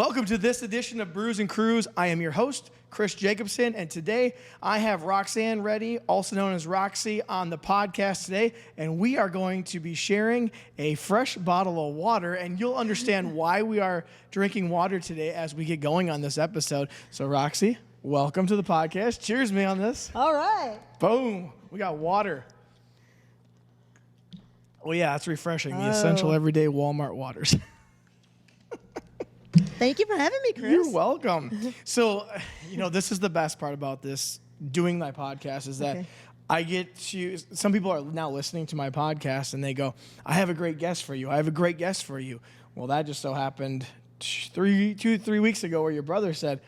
Welcome to this edition of Brews Cruise. I am your host, Chris Jacobson, and today I have Roxanne ready, also known as Roxy, on the podcast today, and we are going to be sharing a fresh bottle of water, and you'll understand why we are drinking water today as we get going on this episode. So, Roxy, welcome to the podcast. Cheers me on this. All right. Boom. We got water. Well, yeah, it's refreshing. The essential everyday Walmart waters. Thank you for having me, Chris. You're welcome. So, this is the best part about this, doing my podcast, is that I get to, some people are now listening to my podcast and they go, I have a great guest for you. I have a great guest for you. Well, that just so happened 3 weeks ago where your brother said,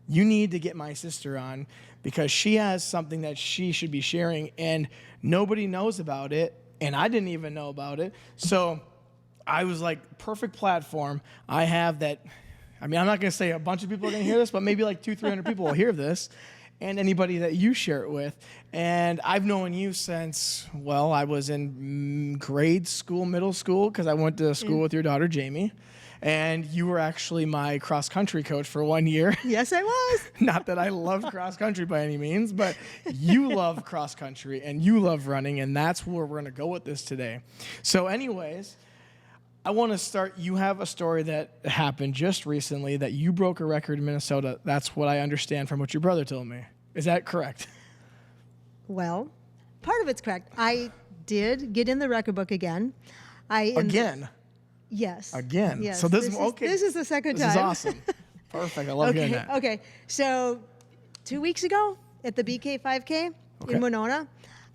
you need to get my sister on because she has something that she should be sharing and nobody knows about it. And I didn't even know about it. So I was like, perfect platform. I have that. I mean, I'm not going to say a bunch of people are going to hear this, but maybe like 200-300 people will hear this, and anybody that you share it with. And I've known you since, well, I was in grade school, middle school, because I went to school with your daughter, Jamie. And you were actually my cross-country coach for 1 year. Yes, I was. Not that I love cross-country by any means, but you love cross-country, and you love running, and that's where we're going to go with this today. So anyways, I want to start. You have a story that happened just recently that you broke a record in Minnesota. That's what I understand from what your brother told me. Is that correct? Well, part of it's correct. I did get in the record book again. Again? Yes. Again? Yes. So this is the second time. This is awesome. Perfect. I love hearing that. Okay. So 2 weeks ago at the BK 5K in Winona,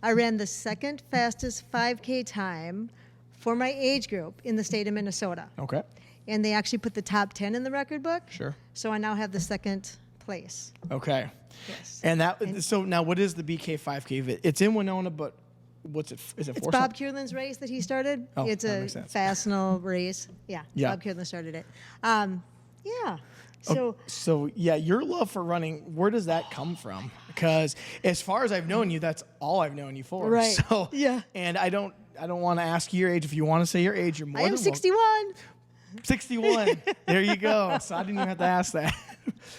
I ran the second fastest 5K time for my age group in the state of Minnesota. Okay. And they actually put the top 10 in the record book. Sure. So I now have the second place. Okay. Yes. So now what is the BK 5K? It's in Winona, but what's it? Is it? It's Bob Kierland's race that he started. Oh, it's that a makes sense. Fastenal race. Yeah. Bob Kierland started it. Yeah. So your love for running, where does that come from? Because as far as I've known you, that's all I've known you for. Right. So yeah. And I don't want to ask your age. If you want to say your age, you're more than I am 61. 61. There you go. So I didn't even have to ask that.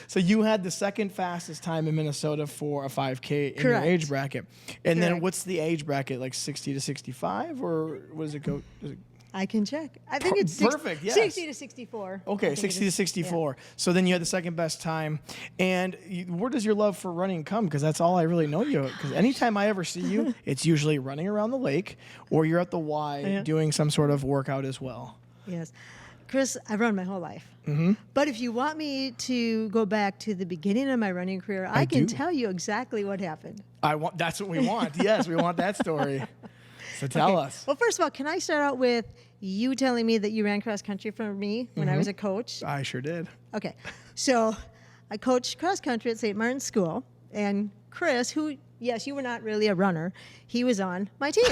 So you had the second fastest time in Minnesota for a 5K in your age bracket. And then what's the age bracket, like 60 to 65? Or what does it go? I can check. I think it's perfect. Yes. 60 to 64. Okay, 60 to 64. Yeah. So then you had the second best time. And where does your love for running come? Because that's all I really know you. Because anytime I ever see you, it's usually running around the lake or you're at the Y doing some sort of workout as well. Yes. Chris, I've run my whole life. Mm-hmm. But if you want me to go back to the beginning of my running career, I can tell you exactly what happened. That's what we want. Yes, we want that story. So tell us. Well, first of all, can I start out with you telling me that you ran cross country for me when I was a coach? I sure did. Okay. So I coached cross country at St. Martin's School. And Chris, who, yes, you were not really a runner, he was on my team.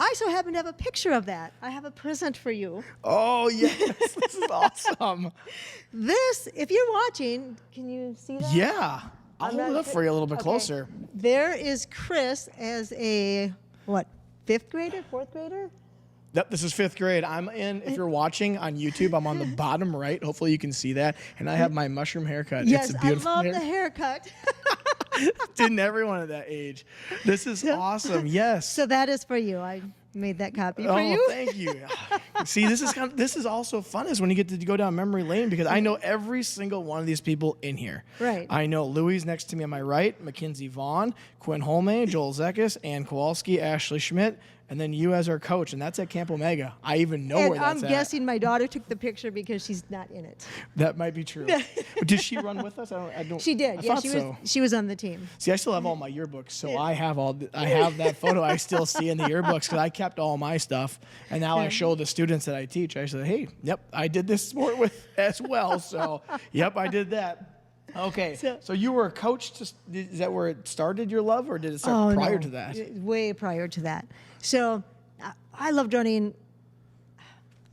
I so happen to have a picture of that. I have a present for you. Oh, yes. This is awesome. This, if you're watching, can you see that? Yeah. I'll hold it up for you a little bit closer. There is Chris as a, fifth grader, fourth grader? Yep, this is fifth grade. If you're watching on YouTube, I'm on the bottom right. Hopefully you can see that. And I have my mushroom haircut. Yes, it's a beautiful I love the haircut. Didn't everyone at that age? This is awesome. Yes. So that is for you. I made that copy for you. Oh, thank you. See, this is also fun is when you get to go down memory lane because I know every single one of these people in here. Right. I know Louis next to me on my right, Mackenzie Vaughn, Quinn Holme, Joel Zekis, Ann Kowalski, Ashley Schmidt, and then you as our coach, and that's at Camp Omega. I even know where that's at. I'm guessing my daughter took the picture because she's not in it. That might be true. Did she run with us? I don't. She did. Yeah, she was on the team. See, I still have all my yearbooks, so I have that photo I still see in the yearbooks because I kept all my stuff, and now I show the students that I teach. I say, hey, yep, I did this sport with as well. So, yep, I did that. Okay, so you were a coach. Is that where it started, your love, or did it start prior to that? Way prior to that. So I loved running.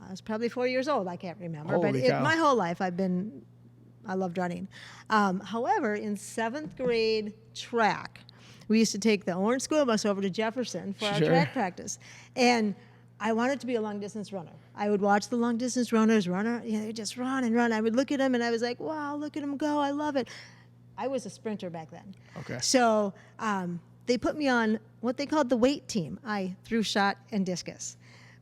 I was probably 4 years old. I can't remember. Holy cow. My whole life I loved running. However, in 7th grade track, we used to take the orange school bus over to Jefferson for our track practice. And I wanted to be a long distance runner. I would watch the long distance runners, they just run and run. I would look at them and I was like, wow, look at them go. I love it. I was a sprinter back then. Okay. So they put me on what they called the weight team. I threw shot and discus.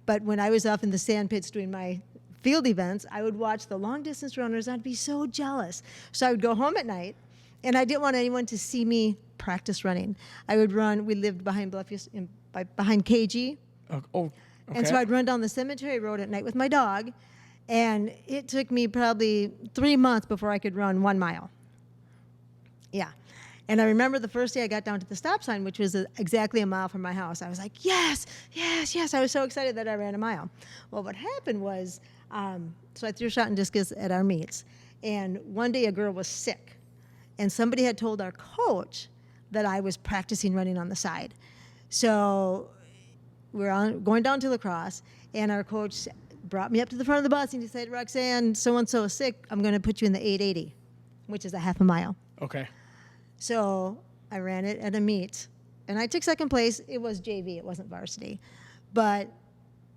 But when I was off in the sand pits doing my field events, I would watch the long distance runners. I'd be so jealous. So I would go home at night, and I didn't want anyone to see me practice running. I would run. We lived behind behind KG. Oh, okay. And so I'd run down the cemetery road at night with my dog, and it took me probably 3 months before I could run 1 mile. Yeah. And I remember the first day I got down to the stop sign, which was exactly a mile from my house. I was like, yes, yes, yes. I was so excited that I ran a mile. Well, what happened was, so I threw shot and discus at our meets, and one day a girl was sick, and somebody had told our coach that I was practicing running on the side. So we're going down to lacrosse, and our coach brought me up to the front of the bus, and he said, Roxanne, so-and-so is sick. I'm going to put you in the 880, which is a half a mile. Okay. So I ran it at a meet, and I took second place. It was JV. It wasn't varsity. But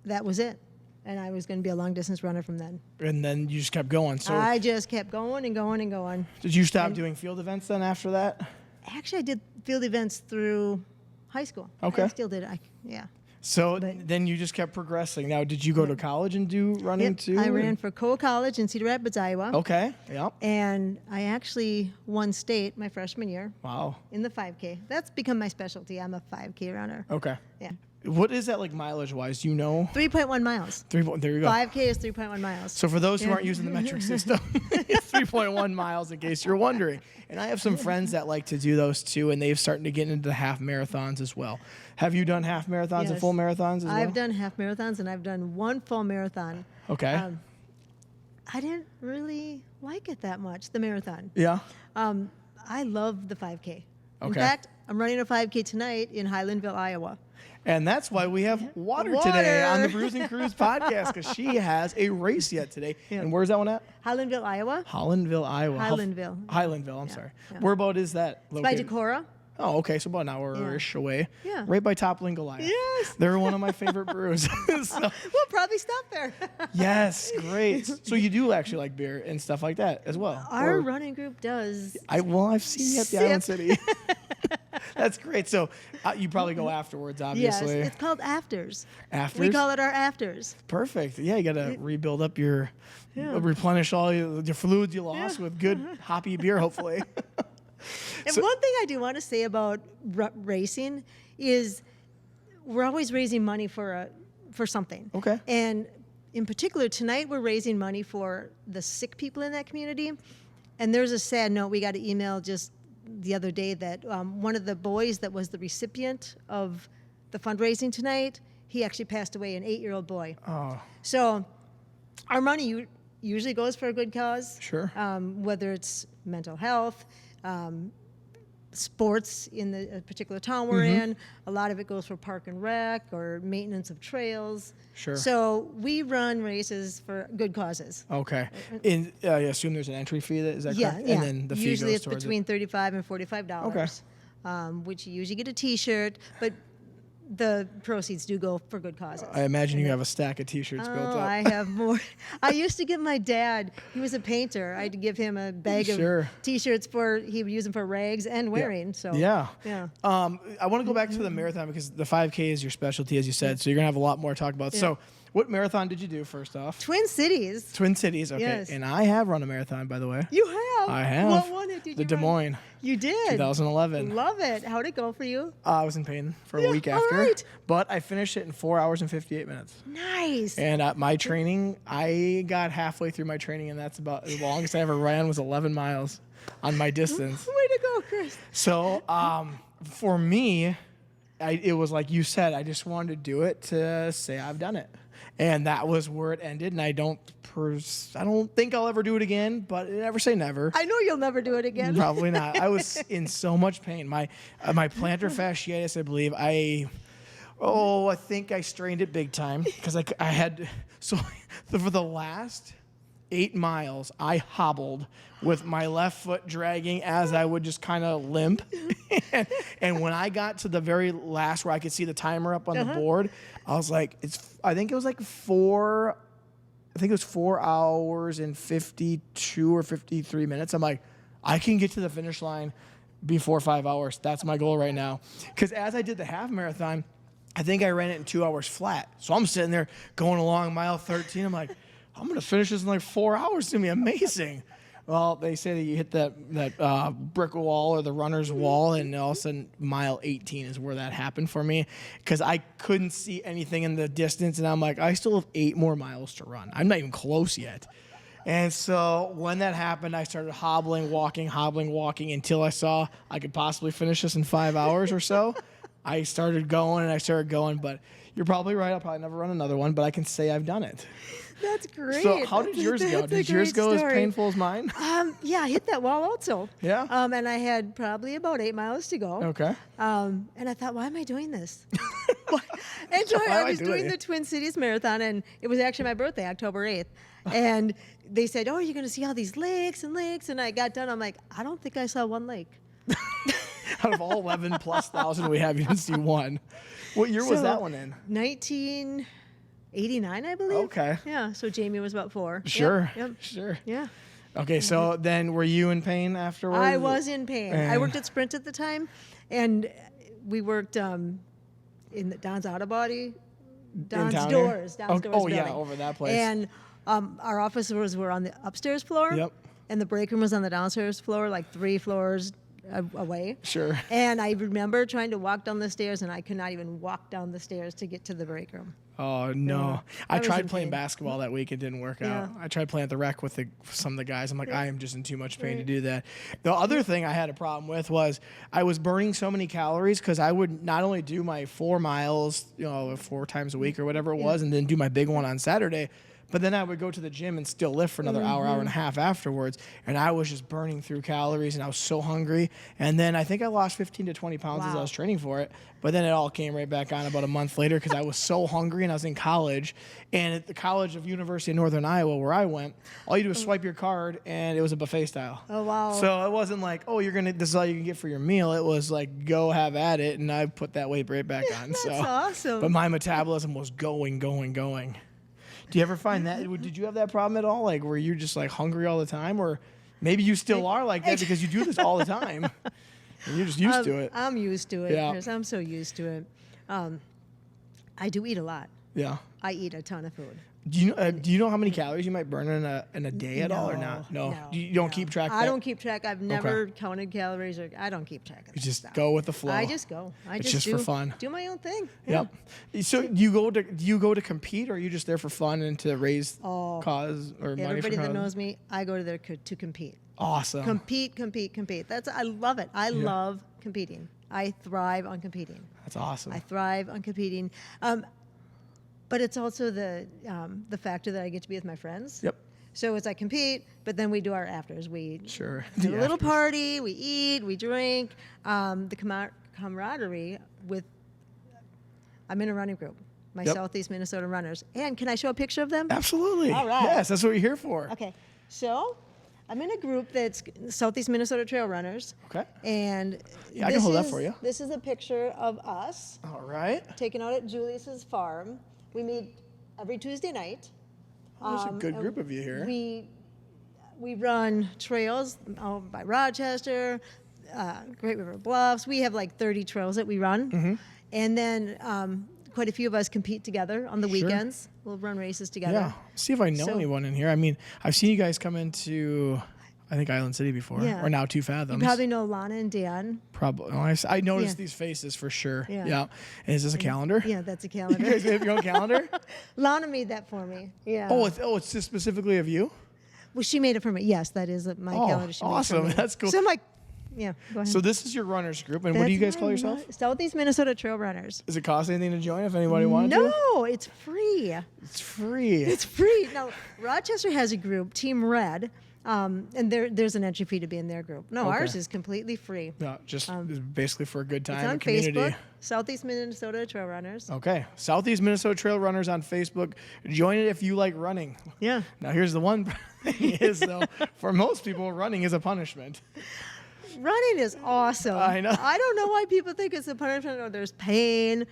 that was it. And I was going to be a long-distance runner from then. And then you just kept going. So I just kept going and going and going. Did you stop doing field events then after that? Actually, I did field events through high school. Okay. I still did. Yeah. So then you just kept progressing. Now, did you go to college and do running too? I ran for Cole College in Cedar Rapids, Iowa. Okay. Yep. And I actually won state my freshman year. Wow. In the 5K. That's become my specialty. I'm a 5K runner. Okay. Yeah. What is that like mileage-wise? Do you know? 3.1 miles. There you go. 5K is 3.1 miles. So for those who aren't using the metric system, it's 3.1 miles in case you're wondering. And I have some friends that like to do those too, and they've started to get into the half marathons as well. Have you done half marathons and full marathons as well? I've done half marathons, and I've done one full marathon. Okay. I didn't really like it that much, the marathon. Yeah. I love the 5K. In Okay. fact, I'm running a 5K tonight in Highlandville, Iowa. And that's why we have water today on the Brews Cruise podcast, because she has a race yet today. Yeah. And where's that one at? Highlandville, Iowa. Hollandville, Iowa. Highlandville. I'm sorry. Yeah. Where about is that It's by located? Decorah. Oh, okay. So about an hour-ish away. Yeah. Right by Toppling Goliath. Yes. They're one of my favorite brews. So, We'll probably stop there. yes, great. So you do actually like beer and stuff like that as well? Our running group does. I've seen you at the Sip. Island City. That's great. So you probably go afterwards, obviously. Yes, it's called afters. Afters? We call it our afters. Perfect. Yeah, you got to rebuild up your, replenish all your fluids you lost with good hoppy beer, hopefully. And one thing I do want to say about racing is we're always raising money for something. Okay. And in particular, tonight we're raising money for the sick people in that community. And there's a sad note. We got an email just the other day that one of the boys that was the recipient of the fundraising tonight, he actually passed away, an 8-year-old boy. Oh. So our money usually goes for a good cause. Sure. Whether it's mental health, sports in the particular town we're in. A lot of it goes for park and rec or maintenance of trails. Sure. So we run races for good causes. Okay. And I assume there's an entry fee. Is that Yeah, correct? yeah. And then the fee usually goes it's towards between $35 and $45. Okay. Which you usually get a T-shirt, but the proceeds do go for good causes. I imagine you have a stack of T-shirts built up. I have more. I used to give my dad, he was a painter, I'd give him a bag of T-shirts he would use them for rags and wearing. So Yeah. Yeah. I want to go back to the marathon because the 5K is your specialty, as you said. So you're going to have a lot more to talk about. Yeah. So what marathon did you do first off? Twin Cities. Twin Cities, okay. Yes. And I have run a marathon, by the way. You have? I have. What one did you The Des run? Moines. You did? 2011. Love it. How'd it go for you? I was in pain for a week all after, right. but I finished it in 4 hours and 58 minutes. Nice. And my training, I got halfway through my training, and that's about the longest I ever ran was 11 miles on my distance. Way to go, Chris. So for me, it was like you said, I just wanted to do it to say I've done it. And that was where it ended. And I don't think I'll ever do it again, but never say never. I know you'll never do it again. Probably not. I was in so much pain. My plantar fasciitis, I believe, I think I strained it big time because I had, so for the last 8 miles, I hobbled with my left foot dragging as I would just kind of limp. And when I got to the very last where I could see the timer up on the board, I was like, I think it was 4 hours and 52 or 53 minutes. I'm like, I can get to the finish line before 5 hours. That's my goal right now. Because as I did the half marathon, I think I ran it in 2 hours flat. So I'm sitting there going along mile 13. I'm like, I'm going to finish this in like 4 hours. It's going to be amazing. Well, they say that you hit that brick wall or the runner's wall, and all of a sudden mile 18 is where that happened for me because I couldn't see anything in the distance, and I'm like, I still have 8 more miles to run. I'm not even close yet. And so when that happened, I started hobbling, walking until I saw I could possibly finish this in 5 hours or so. I started going, but you're probably right. I'll probably never run another one, but I can say I've done it. That's great. So how did yours go? Did yours go as painful as mine? Yeah, I hit that wall also. Yeah. And I had probably about 8 miles to go. Okay. And I thought, why am I doing this? And so I was doing the Twin Cities Marathon, and it was actually my birthday, October 8th. And they said, oh, you're going to see all these lakes. And I got done. I'm like, I don't think I saw one lake. Out of all 11 plus thousand we have, you didn't see one. What year was that one in? 1989, I believe. Okay. Yeah, so Jamie was about 4. Sure. Yep. Sure. Yeah. Okay, so then were you in pain afterwards? I was in pain. I worked at Sprint at the time, and we worked in Don's Auto Body, Don's Doors. Building. Yeah, over that place. And our offices were on the upstairs floor. Yep. And the break room was on the downstairs floor, like 3 floors away. Sure. And I remember trying to walk down the stairs, and I could not even walk down the stairs to get to the break room. Oh, no. Yeah. I tried playing basketball that week. It didn't work out. Yeah. I tried playing at the rec with some of the guys. I'm like, I am just in too much pain to do that. The other thing I had a problem with was I was burning so many calories because I would not only do my 4 miles, 4 times a week or whatever it was, and then do my big one on Saturday, but then I would go to the gym and still lift for another hour and a half afterwards. And I was just burning through calories, and I was so hungry. And then I think I lost 15 to 20 pounds as I was training for it. But then it all came right back on about a month later because I was so hungry, and I was in college. And at the College of University of Northern Iowa, where I went, all you do is swipe your card, and it was a buffet style. Oh, wow. So it wasn't like, oh, this is all you can get for your meal. It was like, go have at it. And I put that weight right back on. That's awesome. But my metabolism was going. Do you ever find that? Did you have that problem at all? Like, were you just like hungry all the time? Or maybe you still are like that because you do this all the time. And you're just used to it. I'm used to it. Yeah. Chris. I'm so used to it. I do eat a lot. Yeah. I eat a ton of food. Do you know how many calories you might burn in a day at all or not? No. You don't keep track of that? I don't keep track. I've never counted calories, or I don't keep track of that. You just stuff. go with the flow. I just go. It's just for fun. Do my own thing. Yeah. Yep. So do you go to compete, or are you just there for fun and to raise cause or money for Everybody that cause? knows me, I go to there to compete. Awesome. Compete. I love it. I love competing. I thrive on competing. That's awesome. I thrive on competing. But it's also the factor that I get to be with my friends. Yep. So it's I compete, but then we do our afters. We have a little party. We eat. We drink. The camaraderie with. I'm in a running group, my Southeast Minnesota runners. And can I show a picture of them? Absolutely. All right. Yes, that's what we're here for. Okay. So I'm in a group that's Southeast Minnesota Trail Runners. Okay. And I can hold that for you. This is a picture of us. All right. Taken out at Julius's farm. We meet every Tuesday night. There's a good group of you here. We run trails by Rochester, Great River Bluffs. We have like 30 trails that we run. Mm-hmm. And then quite a few of us compete together on the weekends. We'll run races together. Yeah. See if I know anyone in here. I mean, I've seen you guys come into, I think, Island City before. Yeah. Or now 2 Fathoms. You probably know Lana and Dan. Probably. I noticed these faces for sure. Yeah. And is this a calendar? Yeah, that's a calendar. You guys have your own calendar? Lana made that for me. Yeah. It's just specifically of you? Well, she made it for me. Yes, that is my calendar. She awesome. Made for me. That's cool. So I'm like, go ahead. So this is your runners group, and what do you guys call yourself? Southeast Minnesota Trail Runners. Does it cost anything to join if anybody wanted to? No, it's free. It's free. It's free. Now, Rochester has a group, Team Red, And there's an entry fee to be in their group. No, Okay. ours is completely free. No, just basically for a good time. It's on a community. Facebook, Southeast Minnesota Trail Runners. Okay. Southeast Minnesota Trail Runners on Facebook. Join it if you like running. Yeah. Now, here's the one thing is, though, for most people, running is a punishment. Running is awesome. I know. I don't know why people think it's a punishment or there's pain.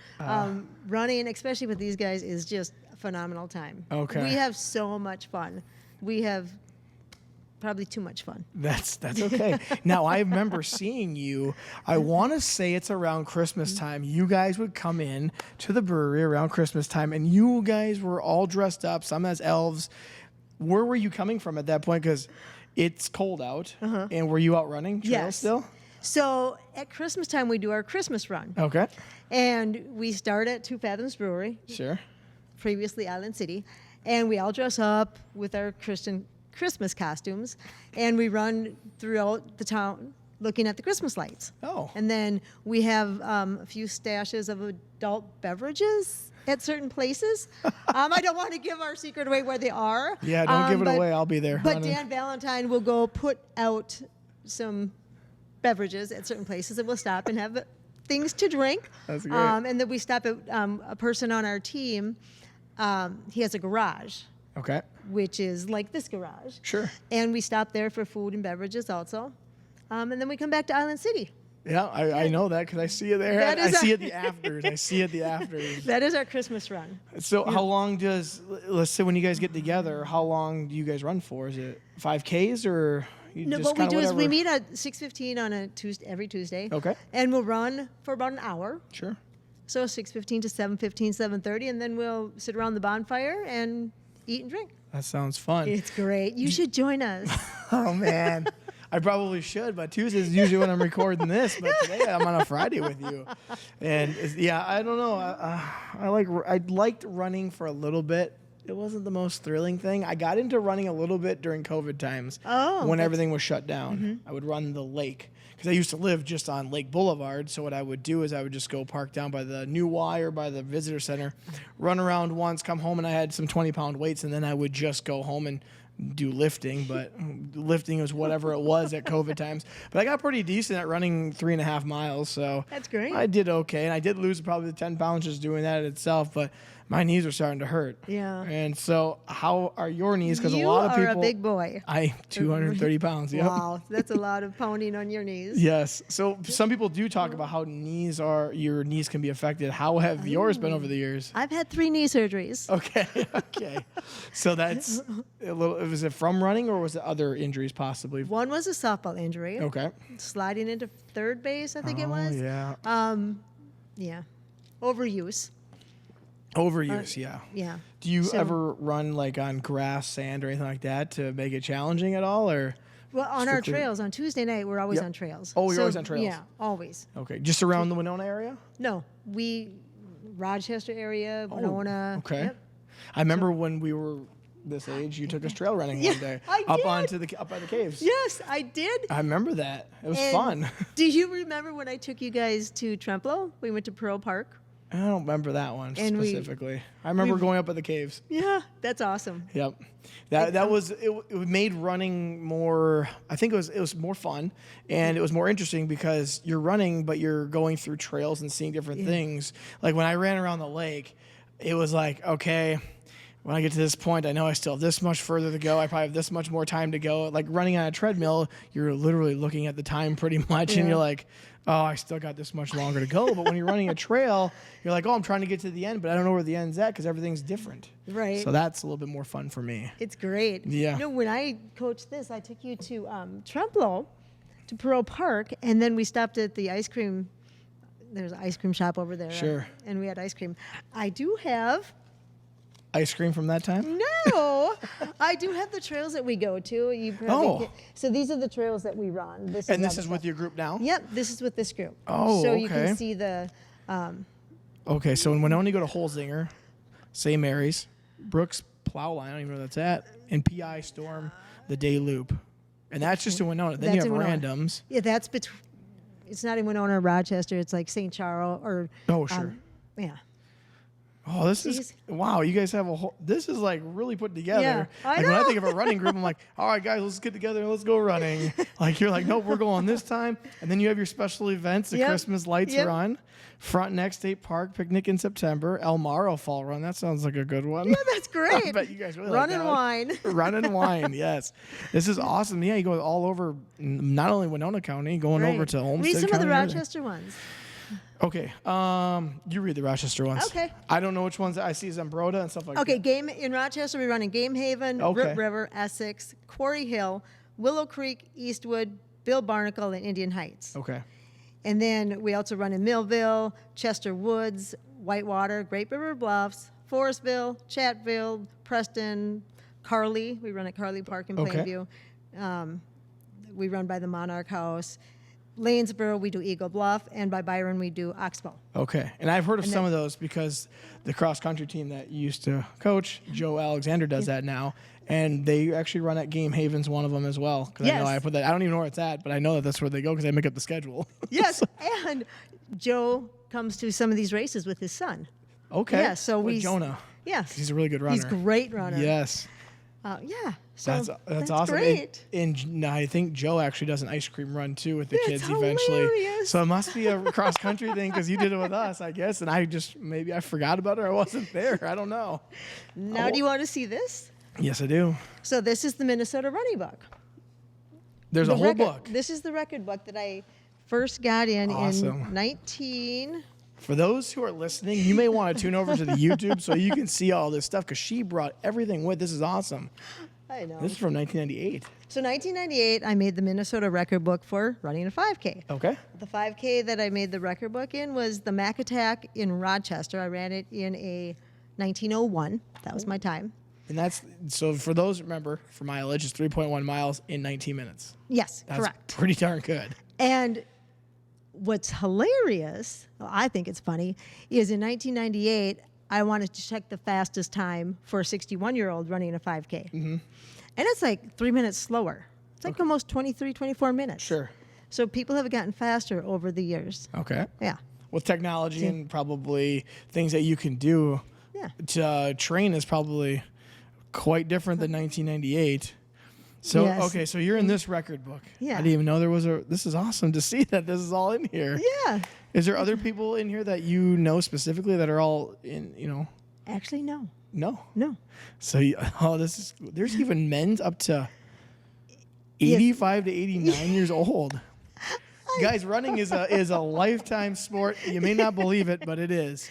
Running, especially with these guys, is just a phenomenal time. Okay. We have so much fun. We have probably too much fun. That's okay. Now, I remember seeing you. I want to say it's around Christmas time. You guys would come in to the brewery around Christmas time, and you guys were all dressed up, some as elves. Where were you coming from at that point? Because it's cold out, and were you out running trails Yes. still? So at Christmas time, we do our Christmas run. Okay. And we start at Two Fathoms Brewery, Sure. previously Island City, and we all dress up with our Christmas costumes, and we run throughout the town looking at the Christmas lights. Oh. And then we have a few stashes of adult beverages at certain places. I don't want to give our secret away where they are. Yeah, don't give it away. I'll be there. But running. Dan Valentine will go put out some beverages at certain places, and we'll stop and have things to drink. That's great. And then we stop at a person on our team. He has a garage, Okay. which is like this garage. Sure. And we stop there for food and beverages also. And then we come back to Island City. Yeah, I know that because I see you there. That I is see a- it the afters. I see it the afters. That is our Christmas run. So how long does, let's say when you guys get together, how long do you guys run for? Is it 5Ks or you No, just what we kinda do is we whatever? meet at 6:15 on a Tuesday, every Tuesday. Okay. And we'll run for about an hour. Sure. So 6:15 to 7:15, 7:30, and then we'll sit around the bonfire and eat and drink. That sounds fun. It's great. You should join us. Oh, man. I probably should, but Tuesdays is usually when I'm recording this. But today I'm on a Friday with you, and yeah, I don't know. I liked running for a little bit. It wasn't the most thrilling thing. I got into running a little bit during COVID times when everything was shut down. I would run the lake because I used to live just on Lake Boulevard. So what I would do is I would just go park down by the New Y or by the visitor center, run around once, come home, and I had some 20-pound weights, and then I would just go home and do lifting, but lifting was whatever it was at COVID times. But I got pretty decent at running 3.5 miles, so That's great. I did okay, and I did lose probably 10 pounds just doing that itself, but my knees are starting to hurt. Yeah. And so how are your knees? Because a You lot of are people... a big boy. 230 pounds, yep. Wow, that's a lot of pounding on your knees. Yes. So some people do talk about how your knees can be affected. How have yours been over the years? I've had 3 knee surgeries. Okay. So that's a little. Was it from running or was it other injuries possibly? One was a softball injury. Okay. Sliding into third base, I think it was. Yeah. Yeah. Overuse. Overuse. Yeah. Yeah. Do you So- ever run like on grass, sand, or anything like that to make it challenging at all, or? Well, on our Strictly- trails, on Tuesday night, we're always Yep. on trails. Oh, you're always on trails. Yeah, always. Okay, just around the Winona area. No, Rochester area, Winona. Okay. Yep. I remember when we were this age, you took us trail running one day I up did. onto up by the caves. Yes, I did. I remember that. It was And fun. Do you remember when I took you guys to Tremplo? We went to Pearl Park. I don't remember that one And specifically. I remember going up at the caves. Yeah, that's awesome. Yep. That was it made running more. I think it was more fun and it was more interesting because you're running but you're going through trails and seeing different things. Like when I ran around the lake, it was like, okay, when I get to this point, I know I still have this much further to go. I probably have this much more time to go. Like running on a treadmill, you're literally looking at the time pretty much and you're like, oh, I still got this much longer to go. But when you're running a trail, you're like, oh, I'm trying to get to the end, but I don't know where the end's at because everything's different. Right. So that's a little bit more fun for me. It's great. Yeah. You know, when I coached this, I took you to Tremplo, to Pearl Park, and then we stopped at the ice cream. There's an ice cream shop over there. Sure. And we had ice cream. I do have... Ice cream from that time? No, I do have the trails that we go to. You probably so these are the trails that we run. And this is with your group now? Yep, this is with this group. Oh, so you okay. can see the. Okay, so in Winona, you go to Holzinger, St. Mary's, Brooks Plowline, I don't even know where that's at, and PI Storm, the Day Loop. And that's just in Winona. Then you That's have in Winona. randoms. Yeah, that's between. It's not in Winona or Rochester. It's like St. Charles or. Oh, sure. Yeah. Oh, this is wow! You guys have a whole. This is like really put together. Yeah, I like know. when I think of a running group, I'm like, all right, guys, let's get together and let's go running. Like you're like, nope, we're going this time, and then you have your special events, the Yep. Christmas lights Yep. run, Frontenac State Park picnic in September, El Maro Fall Run. That sounds like a good one. Yeah, that's great. I bet you guys really Run like and that one. wine. Run and wine. Yes, this is awesome. Yeah, you go all over, not only Winona County, going over to Olmsted Read some County. of the and everything. Rochester ones. Okay. You read the Rochester ones. Okay. I don't know which ones I see Zambroda and stuff like Okay, that. in Rochester, we run in Game Haven, Okay. Root River, Essex, Quarry Hill, Willow Creek, Eastwood, Bill Barnacle, and Indian Heights. Okay. And then we also run in Millville, Chester Woods, Whitewater, Great River Bluffs, Forestville, Chatfield, Preston, Carly. We run at Carly Park in Okay. Plainview. We run by the Monarch House. Lanesboro, we do Eagle Bluff, and by Byron, we do Oxbow. Okay. And I've heard of some of those because the cross country team that you used to coach, Joe Alexander, does that now. And they actually run at Game Haven's one of them as well. Because I know I put that. I don't even know where it's at, but I know that that's where they go because they make up the schedule. Yes, and Joe comes to some of these races with his son. Okay. Yeah, so With Jonah. Yes. He's a really good runner. He's a great runner. Yes. Yeah. So That's awesome. great. And I think Joe actually does an ice cream run too with the That's kids eventually. hilarious. So it must be a cross country thing because you did it with us, I guess. And I just maybe I forgot about it or I wasn't there. I don't know. Now, do you want to see this? Yes, I do. So this is the Minnesota Running Book. There's a whole book. This is the record book that I first got in Awesome. 19. For those who are listening, you may want to tune over to the YouTube so you can see all this stuff because she brought everything with. This is awesome. I know. This is from 1998. So 1998, I made the Minnesota record book for running a 5K. Okay. The 5K that I made the record book in was the Mac Attack in Rochester. I ran it in a 1901. That was my time. And that's so for those remember for mileage, it's 3.1 miles in 19 minutes. Yes, That's correct. pretty darn good. And what's hilarious, well, I think it's funny, is in 1998, I wanted to check the fastest time for a 61-year-old running a 5K. Mm-hmm. And it's like 3 minutes slower. It's like almost 23, 24 minutes. Sure. So people have gotten faster over the years. Okay. Yeah. With technology and probably things that you can do to train is probably quite different than 1998. So, Yes. okay, so you're in this record book. Yeah. I didn't even know there was this is awesome to see that this is all in here. Yeah. Is there other people in here that you know specifically that are all in, Actually, no. No. No. So, there's even men's up to 85 to 89 years old. Guys, running is a lifetime sport. You may not believe it, but it is.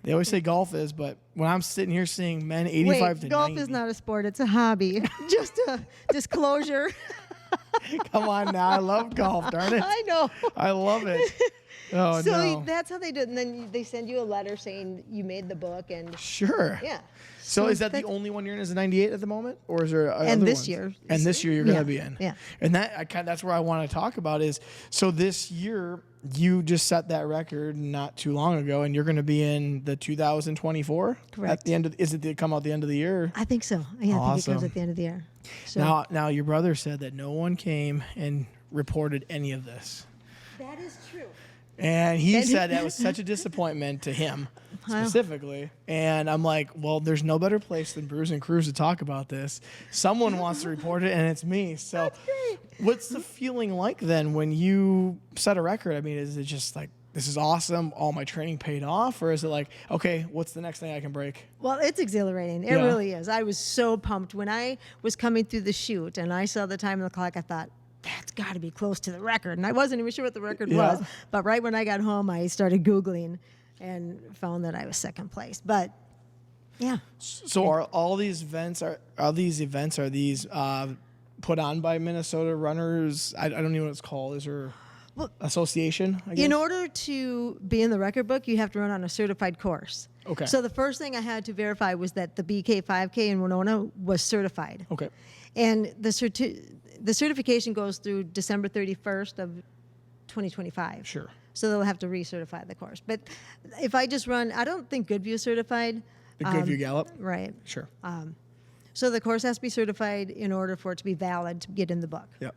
They always say golf is, but when I'm sitting here seeing men 85 to golf 90. is not a sport, it's a hobby. Just a disclosure. Come on now. I love golf, darn it. I know. I love it. Oh, So no. that's how they do it. And then they send you a letter saying you made the book. And Sure. yeah. So is that the that's- only one you're in is a 98 at the moment? Or is there other And this ones? year. And this year you're going to be Yeah, in. yeah. And that's where I want to talk about is, so this year you just set that record not too long ago and you're going to be in the 2024? Correct. At the end of, is it to come out the end of the year? I think so. Yeah, I think it comes Awesome. at the end of the year. So Now your brother said that no one came and reported any of this. that is true. And he said that was such a disappointment to him specifically. And I'm like, well, there's no better place than Brews and Cruise to talk about this. Someone wants to report it, and it's me. So what's the feeling like then when you set a record? I mean, is it just like, this is awesome, all my training paid off? Or is it like, okay, what's the next thing I can break? Well, it's exhilarating. It Yeah. really is. I was so pumped. When I was coming through the chute and I saw the time on the clock, I thought, that's got to be close to the record. And I wasn't even sure what the record Yeah. was. But right when I got home, I started Googling and found that I was second place. But yeah. So are all these events, are these put on by Minnesota runners? I don't know what it's called. Is there association, I guess? In order to be in the record book, you have to run on a certified course. Okay. So the first thing I had to verify was that the BK 5K in Winona was certified. Okay. And the certification goes through December 31st of 2025. Sure. So they'll have to recertify the course. But if I just run, I don't think Goodview is certified. The Goodview Gallup? Right. Sure. So the course has to be certified in order for it to be valid to get in the book. Yep.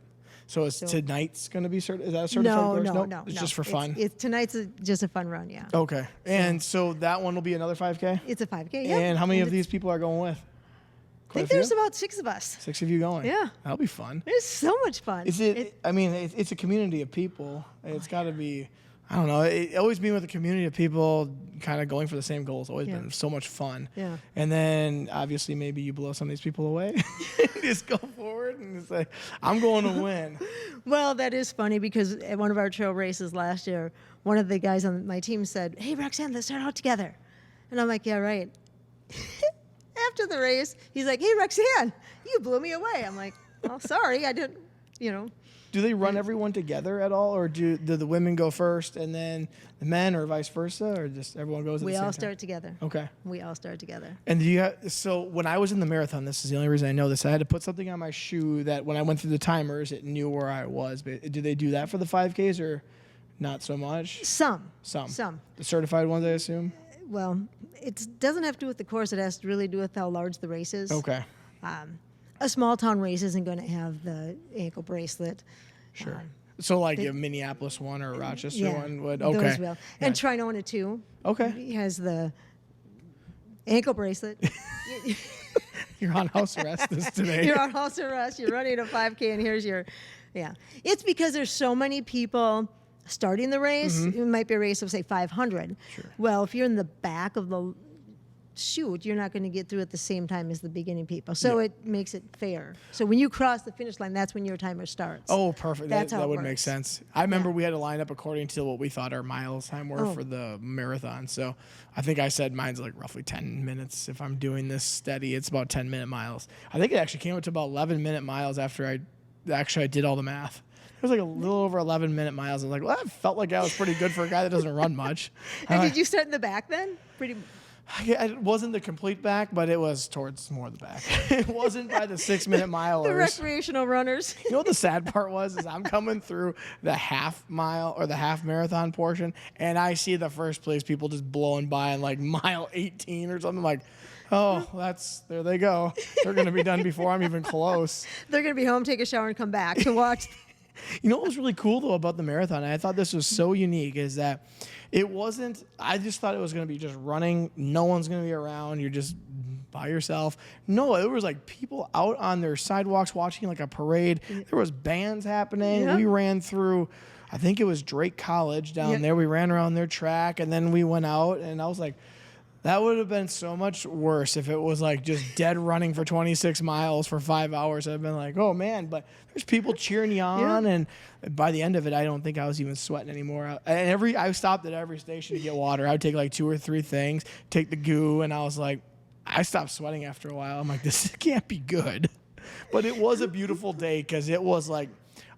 So is So- tonight's going to be is that a certified course? No. It's just for fun. Tonight's just a fun run, yeah. Okay. And so that one will be another 5K? It's a 5K, yeah. And how many of these people are going with? I Quite think a there's few? about 6 of us. 6 of you going? Yeah. That'll be fun. It's so much fun. Is it, I mean, it's a community of people. It's got to be, I don't know. Always being with a community of people kind of going for the same goal has always been so much fun. Yeah. And then obviously maybe you blow some of these people away. Just go forward and say, I'm going to win. Well, that is funny because at one of our trail races last year, one of the guys on my team said, "Hey, Roxanne, let's start out together." And I'm like, "Yeah, right." After the race, he's like, "Hey, Roxanne, you blew me away." I'm like, "Oh, sorry, I didn't, you know." Do they run everyone together at all? Or do the women go first and then the men or vice versa? Or just everyone goes at the We same all time? start together. Okay. We all start together. And do you have, so when I was in the marathon, this is the only reason I know this, I had to put something on my shoe that when I went through the timers, it knew where I was. But do they do that for the 5Ks or not so much? Some. Some. The certified ones, I assume? Well, it doesn't have to do with the course. It has to really do with how large the race is. Okay. A small town race isn't going to have the ankle bracelet. Sure. So like a Minneapolis one or a Rochester one would? Okay. Those will. And Trinona too. Okay. He has the ankle bracelet. You're on house arrest this today. You're on house arrest. You're running a 5K, and here's your, yeah. It's because there's so many people starting the race. It might be a race of say 500. Sure. Well, if you're in the back of the chute, you're not going to get through at the same time as the beginning people. So it makes it fair. So when you cross the finish line, that's when your timer starts. Oh, perfect. That's how that it would make works. sense. I remember we had to line up according to what we thought our miles time were for the marathon. So I think I said mine's like roughly 10 minutes. If I'm doing this steady, it's about 10-minute miles. I think it actually came up to about 11-minute miles after I did all the math. It was like a little over 11-minute miles. I was like, well, that felt like I was pretty good for a guy that doesn't run much. And did you start in the back then? It wasn't the complete back, but it was towards more the back. It wasn't by the 6-minute milers. The recreational runners. You know what the sad part was? Is I'm coming through the half mile or the half marathon portion, and I see the first place people just blowing by in like mile 18 or something. Like, oh, there they go. They're going to be done before I'm even close. They're going to be home, take a shower, and come back to watch. You know what was really cool though about the marathon, and I thought this was so unique, is that it wasn't, I just thought it was going to be just running. No one's going to be around. You're just by yourself. No, it was like people out on their sidewalks watching like a parade. There was bands happening. Yeah. We ran through, I think it was Drake College down there. We ran around their track and then we went out, and I was like, that would have been so much worse if it was like just dead running for 26 miles for 5 hours. I've been like, oh man, but there's people cheering you on. And by the end of it, I don't think I was even sweating anymore. And I stopped at every station to get water. I would take like 2 or 3 things, take the goo. And I was like, I stopped sweating after a while. I'm like, this can't be good. But it was a beautiful day because it was like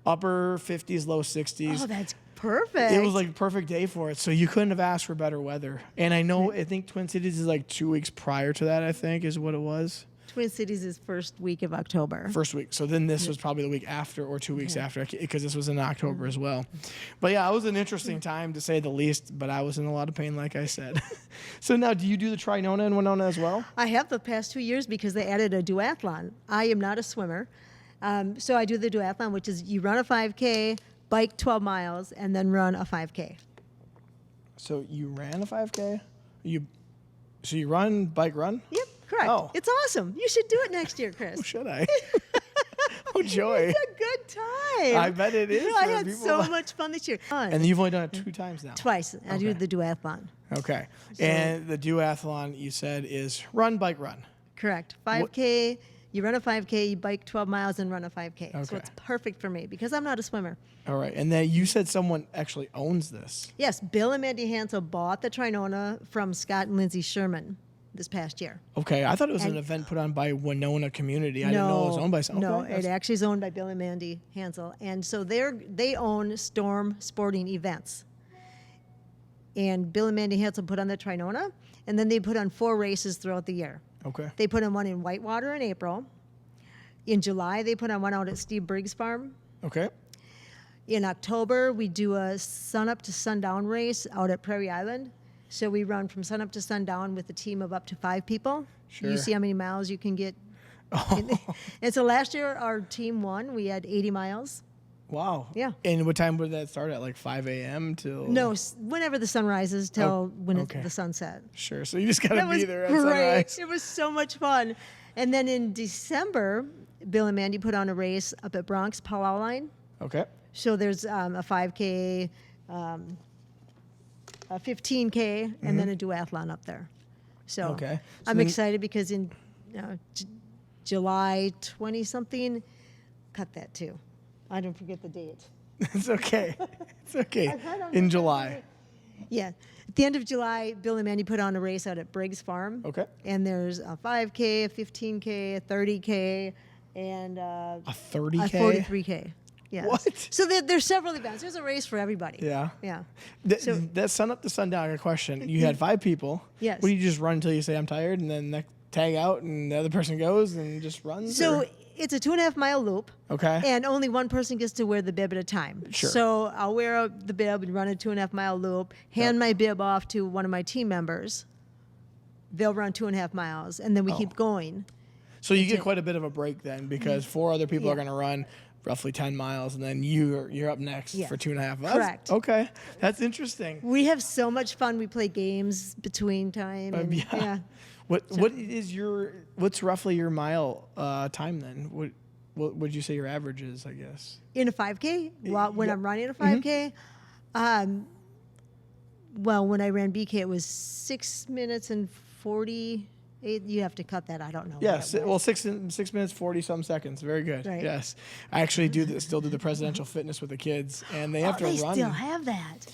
upper 50s, low 60s. Oh, that's perfect. It was like a perfect day for it. So you couldn't have asked for better weather. And I think Twin Cities is like 2 weeks prior to that, I think, is what it was. Twin Cities is first week of October. First week. So then this was probably the week after or 2 weeks after, because this was in October as well. But yeah, it was an interesting time to say the least, but I was in a lot of pain, like I said. So now, do you do the Trinona and Winona as well? I have the past 2 years because they added a duathlon. I am not a swimmer. So I do the duathlon, which is you run a 5K, bike 12 miles, and then run a 5K. So you ran a 5K? So you run, bike, run? Yep, correct. Oh. It's awesome. You should do it next year, Chris. Oh, should I? Oh, joy. It's a good time. I bet it is. I for had people. so much fun this year. And you've only done it 2 times now? Twice. I do Okay. the duathlon. Okay. And the duathlon, you said, is run, bike, run. Correct. 5K, you run a 5K, you bike 12 miles and run a 5K. So Okay. it's perfect for me because I'm not a swimmer. All right. And then you said someone actually owns this. Yes, Bill and Mandy Hansel bought the Trinona from Scott and Lindsay Sherman this past year. Okay. I thought it was an And- event put on by Winona Community. I didn't know it was owned by someone. No, Okay, it actually is owned by Bill and Mandy Hansel. And so they own Storm Sporting Events. And Bill and Mandy Hansel put on the Trinona, and then they put on 4 races throughout the year. Okay. They put on one in Whitewater in April. In July, they put on one out at Steve Briggs' farm. Okay. In October, we do a sun-up to sundown race out at Prairie Island. So we run from sunup to sundown with a team of up to 5 people. Sure. You see how many miles you can get. And so last year, our team won. We had 80 miles. Wow. Yeah. And what time would that start at? Like 5 a.m. till? No, whenever the sun rises till when okay. it's the sunset. Sure. So you just got to That be was there at great. sunrise. It was so much fun. And then in December, Bill and Mandy put on a race up at Bronx Powwow Line. Okay. So there's a 5K, a 15K, and then a duathlon up there. So, Okay. So I'm then- excited because in July 20-something, cut that too. I don't forget the date. It's okay. It's okay. I don't In know. July. Yeah. At the end of July, Bill and Mandy put on a race out at Briggs Farm. Okay. And there's a 5K, a 15K, a 30K, and A a 30K? 43K. Yes. What? So there's several events. There's a race for everybody. Yeah. Yeah. So- That sun up to sundown, I got a question. You had 5 people. Yes. What do you just run until you say I'm tired and then tag out and the other person goes and just runs? So or? it's a 2.5-mile loop. Okay. And only one person gets to wear the bib at a time. Sure. So I'll wear the bib and run a 2.5-mile loop, hand my bib off to one of my team members. They'll run 2.5 miles, and then we keep going. So you get quite a bit of a break then because 4 other people Yeah. are going to run roughly 10 miles and then you're up next Yeah. for 2.5 miles. Correct. Okay. That's interesting. We have so much fun. We play games between time. And, yeah. What's roughly your mile time then? What would you say your average is, I guess? In a 5K, when Yeah. I'm running a 5K, well, when I ran BK, it was 6 minutes and 48. You have to cut that. I don't know. Yes. what it was. Well, 6 minutes, 40 some seconds. Very good. Right. Yes. I actually still do the presidential fitness with the kids and they have to They run. still have that.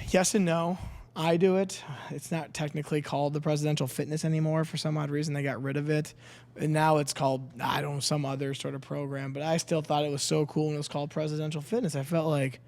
Yes and no. I do it. It's not technically called the presidential fitness anymore. For some odd reason, they got rid of it. And now it's called, I don't know, some other sort of program. But I still thought it was so cool when it was called presidential fitness. I felt like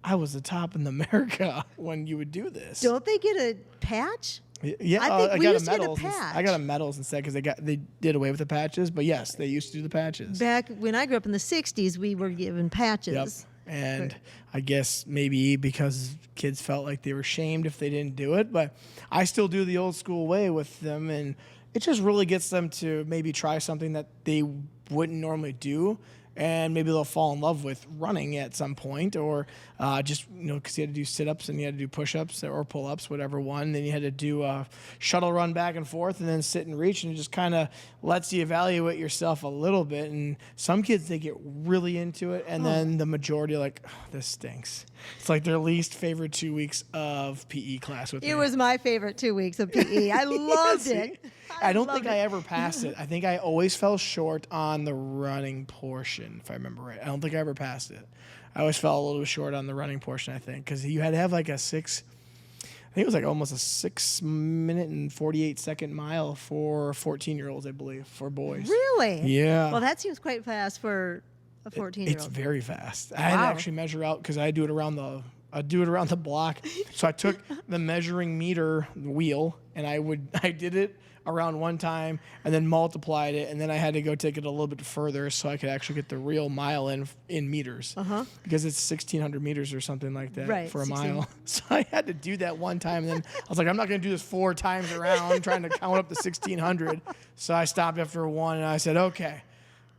I was the top in America when you would do this. Don't they get a patch? Yeah, I think we got used to get a medals. patch. I got a medals instead because they did away with the patches. But yes, they used to do the patches. Back when I grew up in the 60s, we were given patches. Yep. And I guess maybe because kids felt like they were shamed if they didn't do it, but I still do the old school way with them, and it just really gets them to maybe try something that they wouldn't normally do, and maybe they'll fall in love with running at some point, or just, because you had to do sit-ups and you had to do push-ups or pull-ups, whatever one. Then you had to do a shuttle run back and forth and then sit and reach, and it just kind of lets you evaluate yourself a little bit. And some kids, they get really into it, and then the majority are like, oh, this stinks. It's like their least favorite 2 weeks of PE class with me. It was my favorite 2 weeks of PE. I loved it. I don't think I ever passed it. I think I always fell short on the running portion, if I remember right. I don't think I ever passed it. I always fell a little bit short on the running portion, I think, because you had to have like I think it was like almost a 6 minute and 48 second mile for 14-year-olds, I believe, for boys. Really? Yeah. Well, that seems quite fast for a 14-year-old. It's very fast. I had to actually measure out because I do it around the block. So I took the measuring meter wheel and I did it around one time and then multiplied it, and then I had to go take it a little bit further so I could actually get the real mile in meters. Because it's 1,600 meters or something like that for a 16. mile. So I had to do that one time, and then I was like, I'm not going to do this 4 times around trying to count up to 1,600. So I stopped after 1, and I said, okay,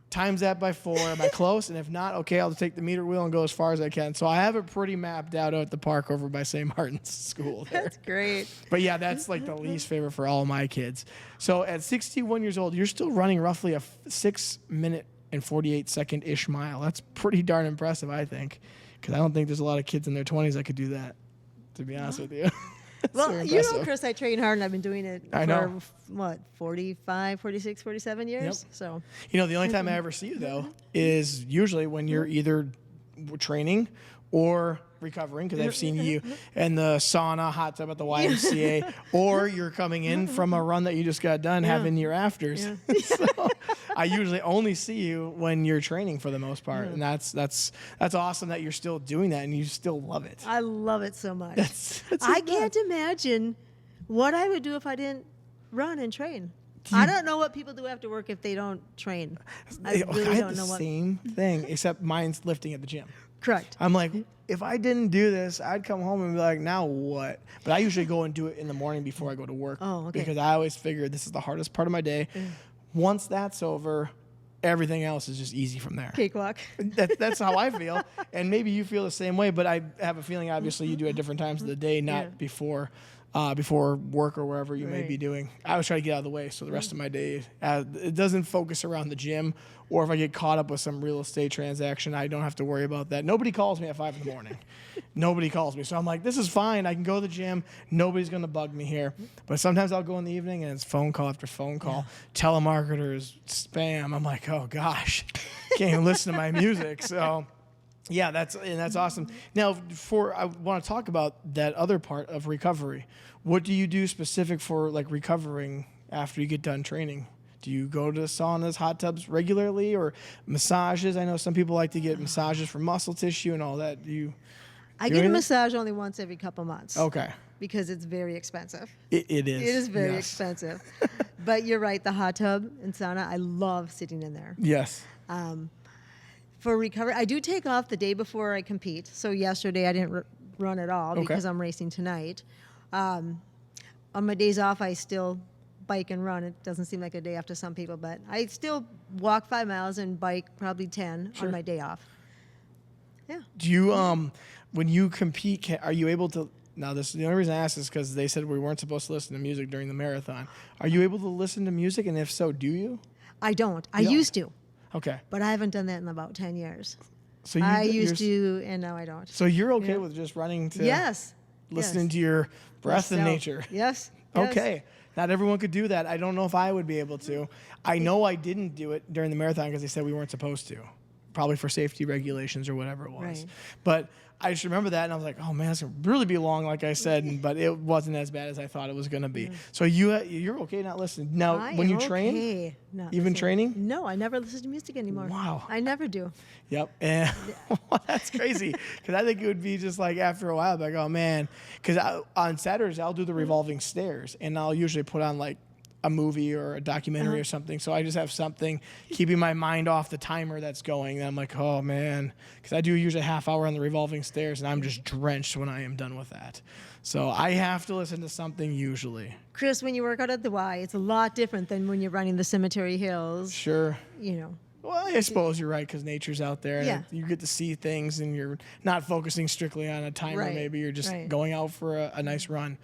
times that by 4. Am I close? And if not, okay, I'll take the meter wheel and go as far as I can. So I have it pretty mapped out at the park over by St. Martin's School there. That's great. But yeah, that's like the least favorite for all of my kids. So at 61 years old, you're still running roughly a 6 minute and 48 second-ish mile. That's pretty darn impressive, I think, because I don't think there's a lot of kids in their 20s that could do that, to be honest with you. Well, Very you know, impressive. Chris, I train hard, and I've been doing it I for, know. 45, 46, 47 years? Yep. So The only time I ever see you, though, is usually when you're either training or recovering, because I've seen you in the sauna, hot tub at the YMCA, or you're coming in from a run that you just got done having your afters. So I usually only see you when you're training for the most part, and that's awesome that you're still doing that and you still love it. I love it so much. That's I just can't imagine what I would do if I didn't run and train. I don't know what people do after work if they don't train. I really had don't the know what. same thing, except mine's lifting at the gym. Correct. I'm like, if I didn't do this, I'd come home and be like, now what? But I usually go and do it in the morning before I go to work. Oh, okay. Because I always figure this is the hardest part of my day. Once that's over, everything else is just easy from there. Cakewalk. That's how I feel. And maybe you feel the same way, but I have a feeling obviously you do at different times of the day, not before work or wherever you may be doing. I always try to get out of the way so the rest of my day, it doesn't focus around the gym, or if I get caught up with some real estate transaction, I don't have to worry about that. Nobody calls me at 5 a.m. Nobody calls me. So I'm like, this is fine. I can go to the gym. Nobody's going to bug me here. But sometimes I'll go in the evening and it's phone call after phone call. Telemarketers, spam. I'm like, oh gosh, can't even listen to my music. So yeah, that's awesome. Now, I want to talk about that other part of recovery. What do you do specific for like recovering after you get done training? Do you go to saunas, hot tubs regularly, or massages? I know some people like to get massages for muscle tissue and all that. I get a massage only once every couple months. Okay. Because it's very expensive. It is. It is very expensive. But you're right, the hot tub and sauna, I love sitting in there. Yes. For recovery, I do take off the day before I compete. So yesterday I didn't run at all because I'm racing tonight. On my days off, I still bike and run. It doesn't seem like a day off to some people, but I still walk 5 miles and bike probably 10 on my day off. Yeah. Do you, when you compete, are you able to, now this, the only reason I asked is because they said we weren't supposed to listen to music during the marathon. Are you able to listen to music, and if so, do you? I don't. I used to. Okay. But I haven't done that in about 10 years. So I used to, and now I don't. So you're okay with just running to listening to your breath in nature? Yes. Okay. Not everyone could do that. I don't know if I would be able to. I know I didn't do it during the marathon because they said we weren't supposed to, probably for safety regulations or whatever it was. Right. But I just remember that, and I was like, oh man, it's going to really be long, like I said, but it wasn't as bad as I thought it was going to be. So you're okay not listening. Now, when you train, even training? No, I never listen to music anymore. Wow. I never do. Yep. And well, that's crazy, because I think it would be just like after a while, like, oh man, because on Saturdays I'll do the revolving stairs, and I'll usually put on like a movie or a documentary or something. So I just have something keeping my mind off the timer that's going. And I'm like, oh man, because I do usually a half hour on the revolving stairs, and I'm just drenched when I am done with that. So I have to listen to something usually. Chris, when you work out at the Y, it's a lot different than when you're running the cemetery hills. Sure. You know. Well, I suppose you're right, because nature's out there. Yeah. You get to see things, and you're not focusing strictly on a timer. Right. Maybe you're just going out for a nice run.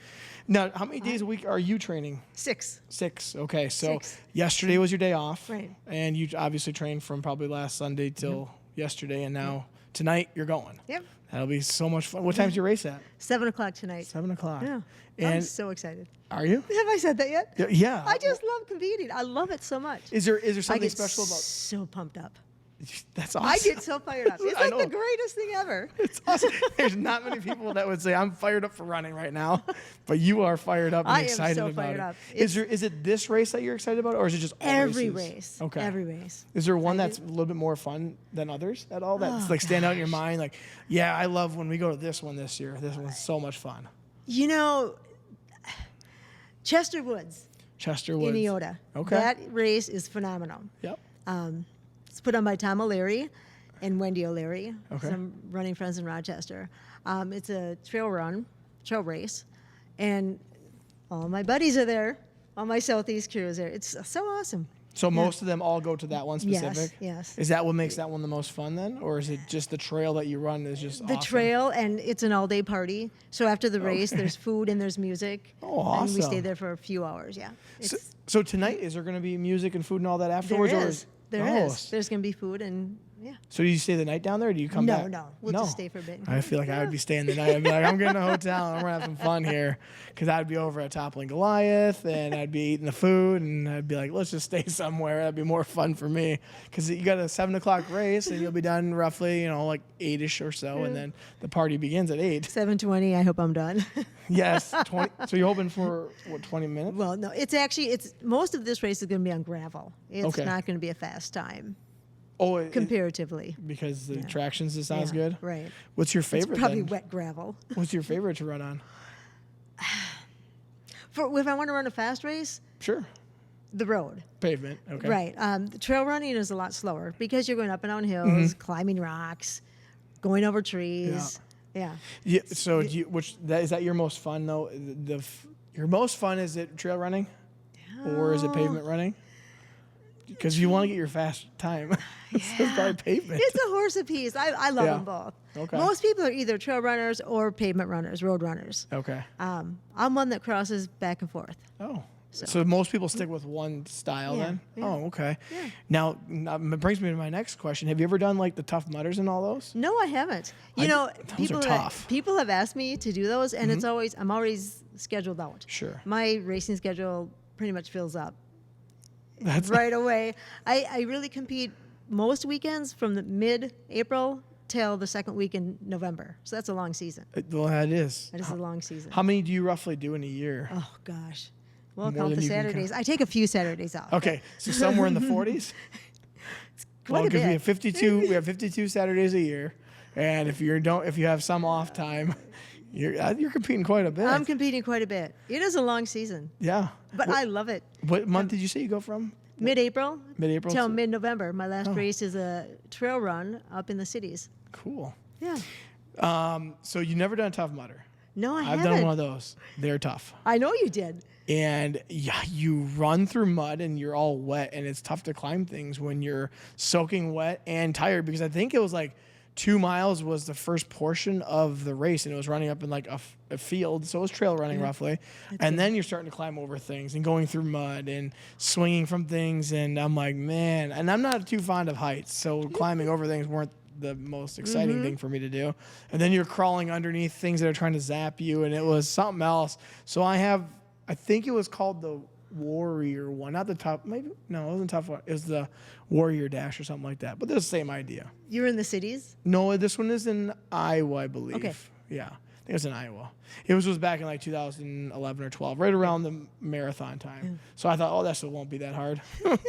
Now, how many days a week are you training? 6. 6. Okay, so 6. Yesterday was your day off. Right. And you obviously trained from probably last Sunday till yesterday, and now tonight you're going. Yep. That'll be so much fun. What time's your race at? 7 o'clock tonight. 7 o'clock. Yeah. And I'm so excited. Are you? Have I said that yet? Yeah. I just love competing. I love it so much. Is there something I get special about? so pumped up. That's awesome. I get so fired up. It's I like know. the greatest thing ever. It's awesome. There's not many people that would say I'm fired up for running right now, but you are fired up and I am excited so about fired it. up. Is it this race that you're excited about, or is it just all Every races? race. Okay. Every race. Is there one that's a little bit more fun than others at all? That's like stand out in your mind? Like, yeah, I love when we go to this one this year. This one's so much fun. You know, Chester Woods. Chester Woods. In Iota. Okay. That race is phenomenal. Yep. It's put on by Tom O'Leary and Wendy O'Leary, Okay. some running friends in Rochester. It's a trail race, and all my buddies are there. All my Southeast crew is there. It's so awesome. So most of them all go to that one specific? Yes. Is that what makes that one the most fun then? Or is it just the trail that you run is just The awesome? trail, and it's an all-day party. So after the race, there's food and there's music. Oh, awesome. And we stay there for a few hours, yeah. So tonight, is there going to be music and food and all that afterwards? There or is. There is. There's going to be food and, yeah. So do you stay the night down there, or do you come back? No. We'll just stay for a bit. I feel like I would be staying the night. I'd be like, I'm getting a hotel, and I'm going to have some fun here. Because I'd be over at Toppling Goliath, and I'd be eating the food, and I'd be like, let's just stay somewhere. That'd be more fun for me. Because you got a 7 o'clock race, and you'll be done roughly, like 8-ish or so, and then the party begins at 8. 7:20, I hope I'm done. Yes, 20. So you're hoping for, 20 minutes? Well, no, it's most of this race is going to be on gravel. It's not going to be a fast time. Oh, comparatively. Because the tractions just sounds good? Right. What's your favorite It's probably then? wet gravel. What's your favorite to run on? If I want to run a fast race, Sure. the road. Pavement, okay. Right. The trail running is a lot slower because you're going up and down hills, climbing rocks, going over trees. Yeah. So is that your most fun though? Your most fun, is it trail running? Or is it pavement running? because you want to get your fast time. It's probably pavement. It's a horse apiece. I love them both. Okay. Most people are either trail runners or pavement runners, road runners. Okay. I'm one that crosses back and forth. Oh. So most people stick with one style then? Yeah. Oh, okay. Yeah. Now, it brings me to my next question. Have you ever done like the Tough Mudders and all those? No, I haven't. Those are tough. People have asked me to do those, and I'm always scheduled out. Sure. My racing schedule pretty much fills up That's right away. I really compete most weekends from the mid-April till the second week in November. So that's a long season. Well, that is. That is a long season. How many do you roughly do in a year? Oh, gosh. Well, More count than the you can Saturdays. count. I take a few Saturdays off. Okay, so somewhere in the 40s? Quite a because we bit. have 52. We have 52 Saturdays a year, and if you have some off time, you're competing quite a bit. I'm competing quite a bit. It is a long season, Yeah. but I love it. What month did you say you go from? Mid-April. Mid-April till to- mid-November. My last race is a trail run up in the cities. Cool. Yeah. So you never done a Tough Mudder? No, I I've haven't. done one of those. They're tough. I know you did. And yeah, you run through mud and you're all wet, and it's tough to climb things when you're soaking wet and tired, because I think it was like 2 miles was the first portion of the race, and it was running up in like a field, so it was trail running roughly. And then you're starting to climb over things and going through mud and swinging from things, and I'm like, man, and I'm not too fond of heights, so climbing over things weren't the most exciting thing for me to do. And then you're crawling underneath things that are trying to zap you, and it was something else. So I think it was called the Warrior one, not the top. Maybe no, it wasn't tough one. It was the Warrior Dash or something like that. But they're the same idea. You're in the cities? No, this one is in Iowa, I believe. Okay. Yeah, I think it was in Iowa. It was back in like 2011 or 12, right around the marathon time. So I thought, oh, that won't be that hard.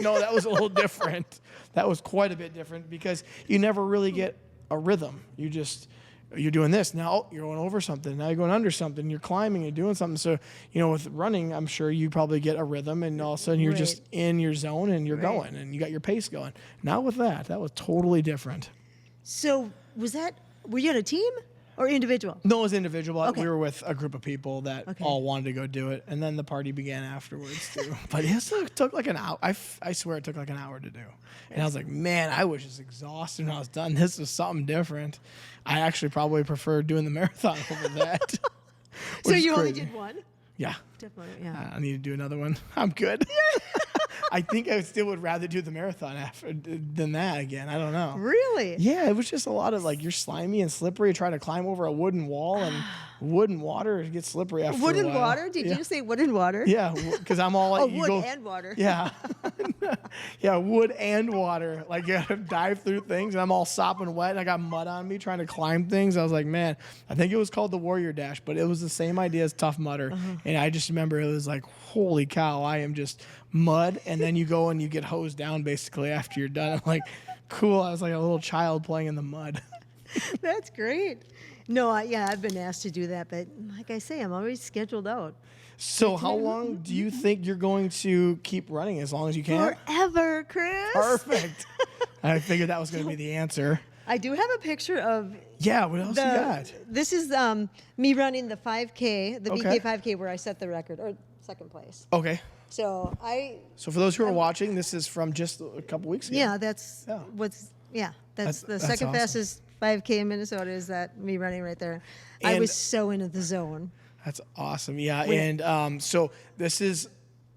No, that was a little different. That was quite a bit different, because you never really get a rhythm. You're doing this now. You're going over something. Now you're going under something. You're climbing. You're doing something. So with running, I'm sure you probably get a rhythm, and all of a sudden you're just in your zone and you're going, and you got your pace going. Not with that was totally different. So were you on a team or individual? No, it was individual. Okay. We were with a group of people that all wanted to go do it, and then the party began afterwards too. But it took like an hour. I swear it took like an hour to do. And I was like, man, I was just exhausted when I was done. This was something different. I actually probably prefer doing the marathon over that. So which is you only crazy. did one? Yeah. Definitely, yeah. I need to do another one. I'm good. I think I still would rather do the marathon than that again. I don't know. Really? Yeah, it was just a lot of like, you're slimy and slippery, trying to climb over a wooden wall, and wood and water gets slippery after Wood a and while. water? Did you say wood and water? Yeah, because I'm all like, Oh, you wood go, and water. Yeah. Yeah, wood and water. Like, you gotta dive through things, and I'm all sopping wet, and I got mud on me trying to climb things. I was like, man, I think it was called the Warrior Dash, but it was the same idea as Tough Mudder. And I just remember it was like, holy cow, I am just mud, and then you go and you get hosed down basically after you're done. I'm like, cool. I was like a little child playing in the mud. That's great. No, I've been asked to do that, but like I say, I'm always scheduled out. So how long do you think you're going to keep running? As long as you can? Forever, Chris. Perfect. I figured that was going to be the answer. I do have a picture of Yeah, what else you got? This is me running the 5K, the Okay. BK 5K, where I set the record, or second place. Okay. So So for those who are watching, this is from just a couple weeks ago. yeah, that's Yeah. that's the That's second awesome. fastest 5K in Minnesota, is that me running right there. I And- was so into the zone. That's awesome. Yeah, and so this is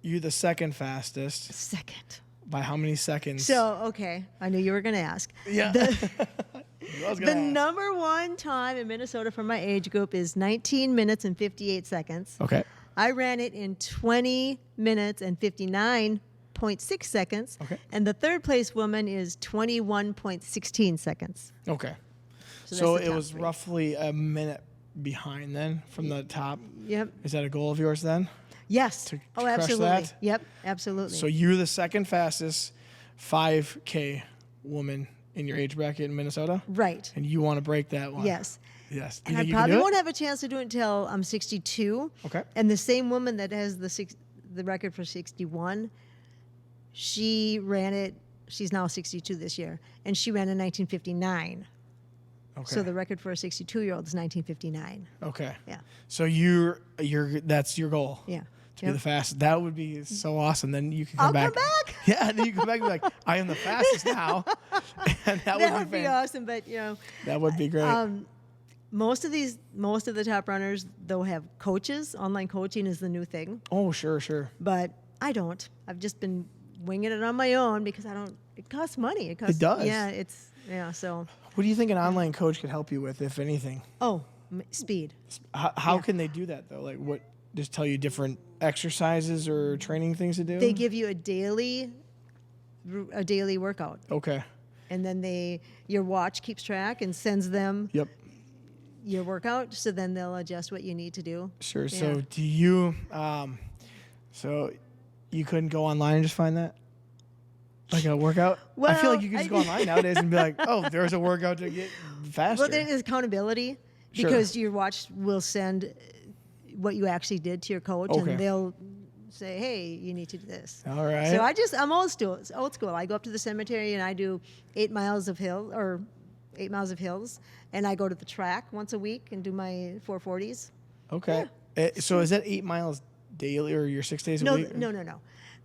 you the second fastest Second. by how many seconds? So, okay, I knew you were going to ask. yeah. I was The gonna ask. number one time in Minnesota for my age group is 19 minutes and 58 seconds. Okay. I ran it in 20 minutes and 59.6 seconds. Okay. And the third place woman is 21.16 seconds. Okay. So So that's the it top was three. roughly a minute behind then from the top. Yep. Is that a goal of yours then? Yes. To Oh, crush absolutely. that? Yep, absolutely. So you're the second fastest 5K woman in your age bracket in Minnesota, right. and you want to break that one. Yes. Yes. Do And you I think you can probably do it? won't have a chance to do it until I'm 62. Okay. And the same woman that has the record for 61, she ran it. She's now 62 this year, and she ran in 1959. Okay. So the record for a 62-year-old is 1959. Okay. Yeah. So that's your goal. Yeah. to be the fastest. That would be so awesome. Then you can come I'll back. come back. Yeah, then you come back and be like, I am the fastest now. And that would be awesome. But that would be great. Most of the top runners though have coaches. Online coaching is the new thing. Oh, sure. But I don't. I've just been winging it on my own because I don't. It costs money. It does. Yeah. So. What do you think an online coach could help you with, if anything? Oh, speed. How can they do that though? Like, what? Just tell you different exercises or training things to do? They give you a daily workout. Okay. And then your watch keeps track and sends them your workout. So then they'll adjust what you need to do. Sure. Yeah. So do you? So you couldn't go online and just find that? Like a workout? Well, I feel like you can just go online nowadays and be like, oh, there's a workout to get faster. Well, there's accountability because your watch will send what you actually did to your coach, and they'll say, hey, you need to do this. All right. So I'm old school. I go up to the cemetery and I do 8 miles of hills, and I go to the track once a week and do my 440s. Okay. Yeah. So is that 8 miles daily or your 6 days a week? No.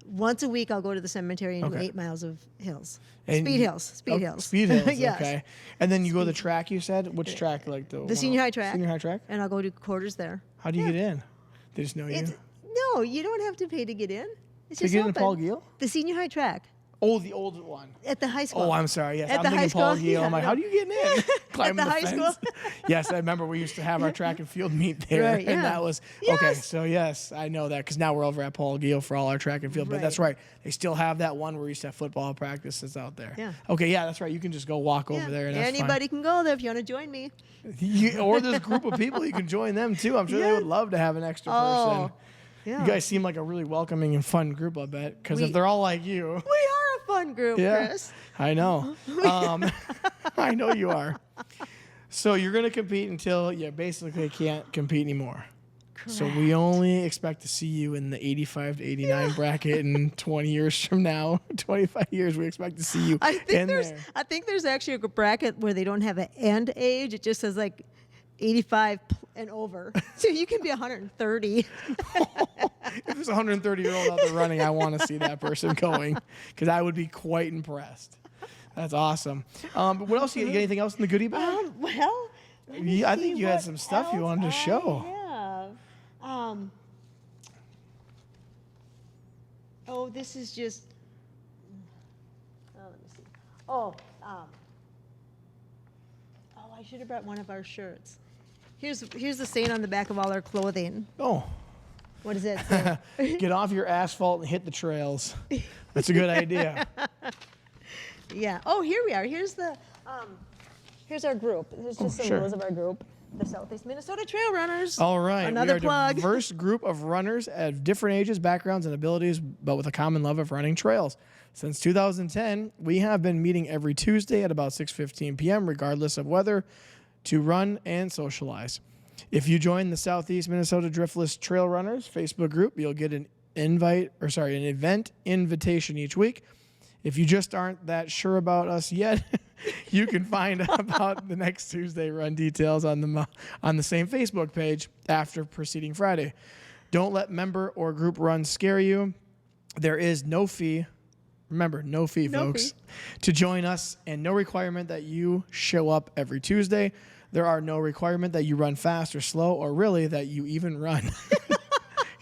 Once a week, I'll go to the cemetery and do 8 miles of hills. And Speed hills. Speed hills. Yes. Okay. And then you go to the track, you said? Which track? Like the senior high track. Senior high track? And I'll go do quarters there. How do you get in? They just know you? No, you don't have to pay to get in. It's to just get open. into Paul Giel? The senior high track. Oh, the old one. At the high school. Oh, I'm sorry. Yes, At I'm the thinking high school. Paul Giel. Yeah, I'm like, how do you get in? Climb the high fence? school. Yes, I remember we used to have our track and field meet there. Right, yeah. And that was, okay, so yes, I know that because now we're over at Paul Giel for all our track and field. But that's right. They still have that one where we used to have football practices out there. Yeah. Okay, yeah, that's right. You can just go walk over there. And that's anybody can go there if you want to join me. Or there's a group of people you can join them too. I'm sure they would love to have an extra person. Yeah. You guys seem like a really welcoming and fun group, I bet. Because if they're all like you. We are a fun group, Chris. I know. I know you are. So you're going to compete until you basically can't compete anymore. Correct. So we only expect to see you in the 85 to 89 bracket in 20 years from now. 25 years, we expect to see you I there. think there's actually a bracket where they don't have an end age. It just says like 85 and over. So you can be 130. If there's a 130-year-old out there running, I want to see that person going because I would be quite impressed. That's awesome. But what else? You get anything else in the goodie bag? Well, I think you had some stuff you wanted to show. This is just. Let me see. I should have brought one of our shirts. Here's the saying on the back of all our clothing. Oh. What does that say? Get off your asphalt and hit the trails. That's a good idea. Yeah. Oh, here we are. Here's our group. Here's just some rows of our group. The Southeast Minnesota Trail Runners. All right. Another plug. We are a diverse group of runners at different ages, backgrounds, and abilities, but with a common love of running trails. Since 2010, we have been meeting every Tuesday at about 6:15 p.m., regardless of weather, to run and socialize. If you join the Southeast Minnesota Driftless Trail Runners Facebook group, you'll get an event invitation each week. If you just aren't that sure about us yet, you can find out about the next Tuesday run details on the same Facebook page after preceding Friday. Don't let member or group runs scare you. There is no fee. Remember, no fee, folks, to join us, and no requirement that you show up every Tuesday. There are no requirement that you run fast or slow, or really that you even run.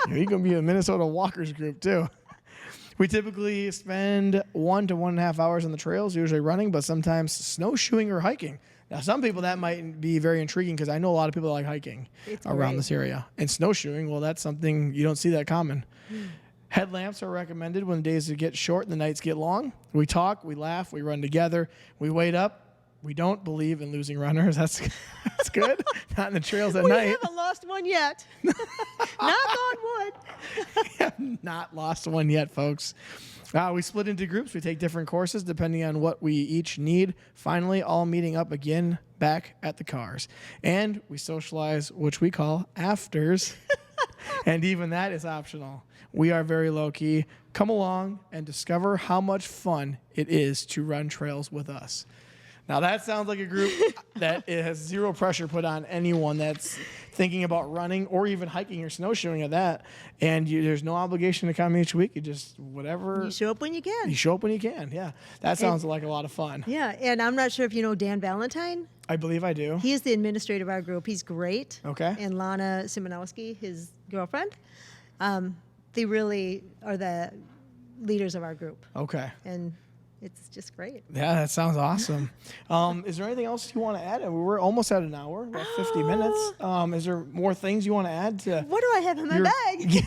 You're going to be a Minnesota Walkers group, too. We typically spend 1 to 1.5 hours on the trails, usually running, but sometimes snowshoeing or hiking. Now, some people that might be very intriguing because I know a lot of people that like hiking around this area. And snowshoeing, well, that's something you don't see that common. Headlamps are recommended when the days get short and the nights get long. We talk, we laugh, we run together, we wait up. We don't believe in losing runners. That's good. Not in the trails at night. We haven't lost one yet. Knock on wood. We have not lost one yet, folks. We split into groups. We take different courses depending on what we each need. Finally, all meeting up again back at the cars. And we socialize, which we call afters. And even that is optional. We are very low-key. Come along and discover how much fun it is to run trails with us. Now that sounds like a group that it has zero pressure put on anyone that's thinking about running or even hiking or snowshoeing at that. And there's no obligation to come each week. You just whatever. You show up when you can. You show up when you can. Yeah, that sounds like a lot of fun. Yeah, and I'm not sure if you know Dan Valentine. I believe I do. He is the administrator of our group. He's great. Okay. And Lana Simonowski, his girlfriend. They really are the leaders of our group. Okay. And it's just great. Yeah, that sounds awesome. Is there anything else you want to add? We're almost at an hour, about 50 minutes. Is there more things you want to add to? What do I have in my bag? Yeah,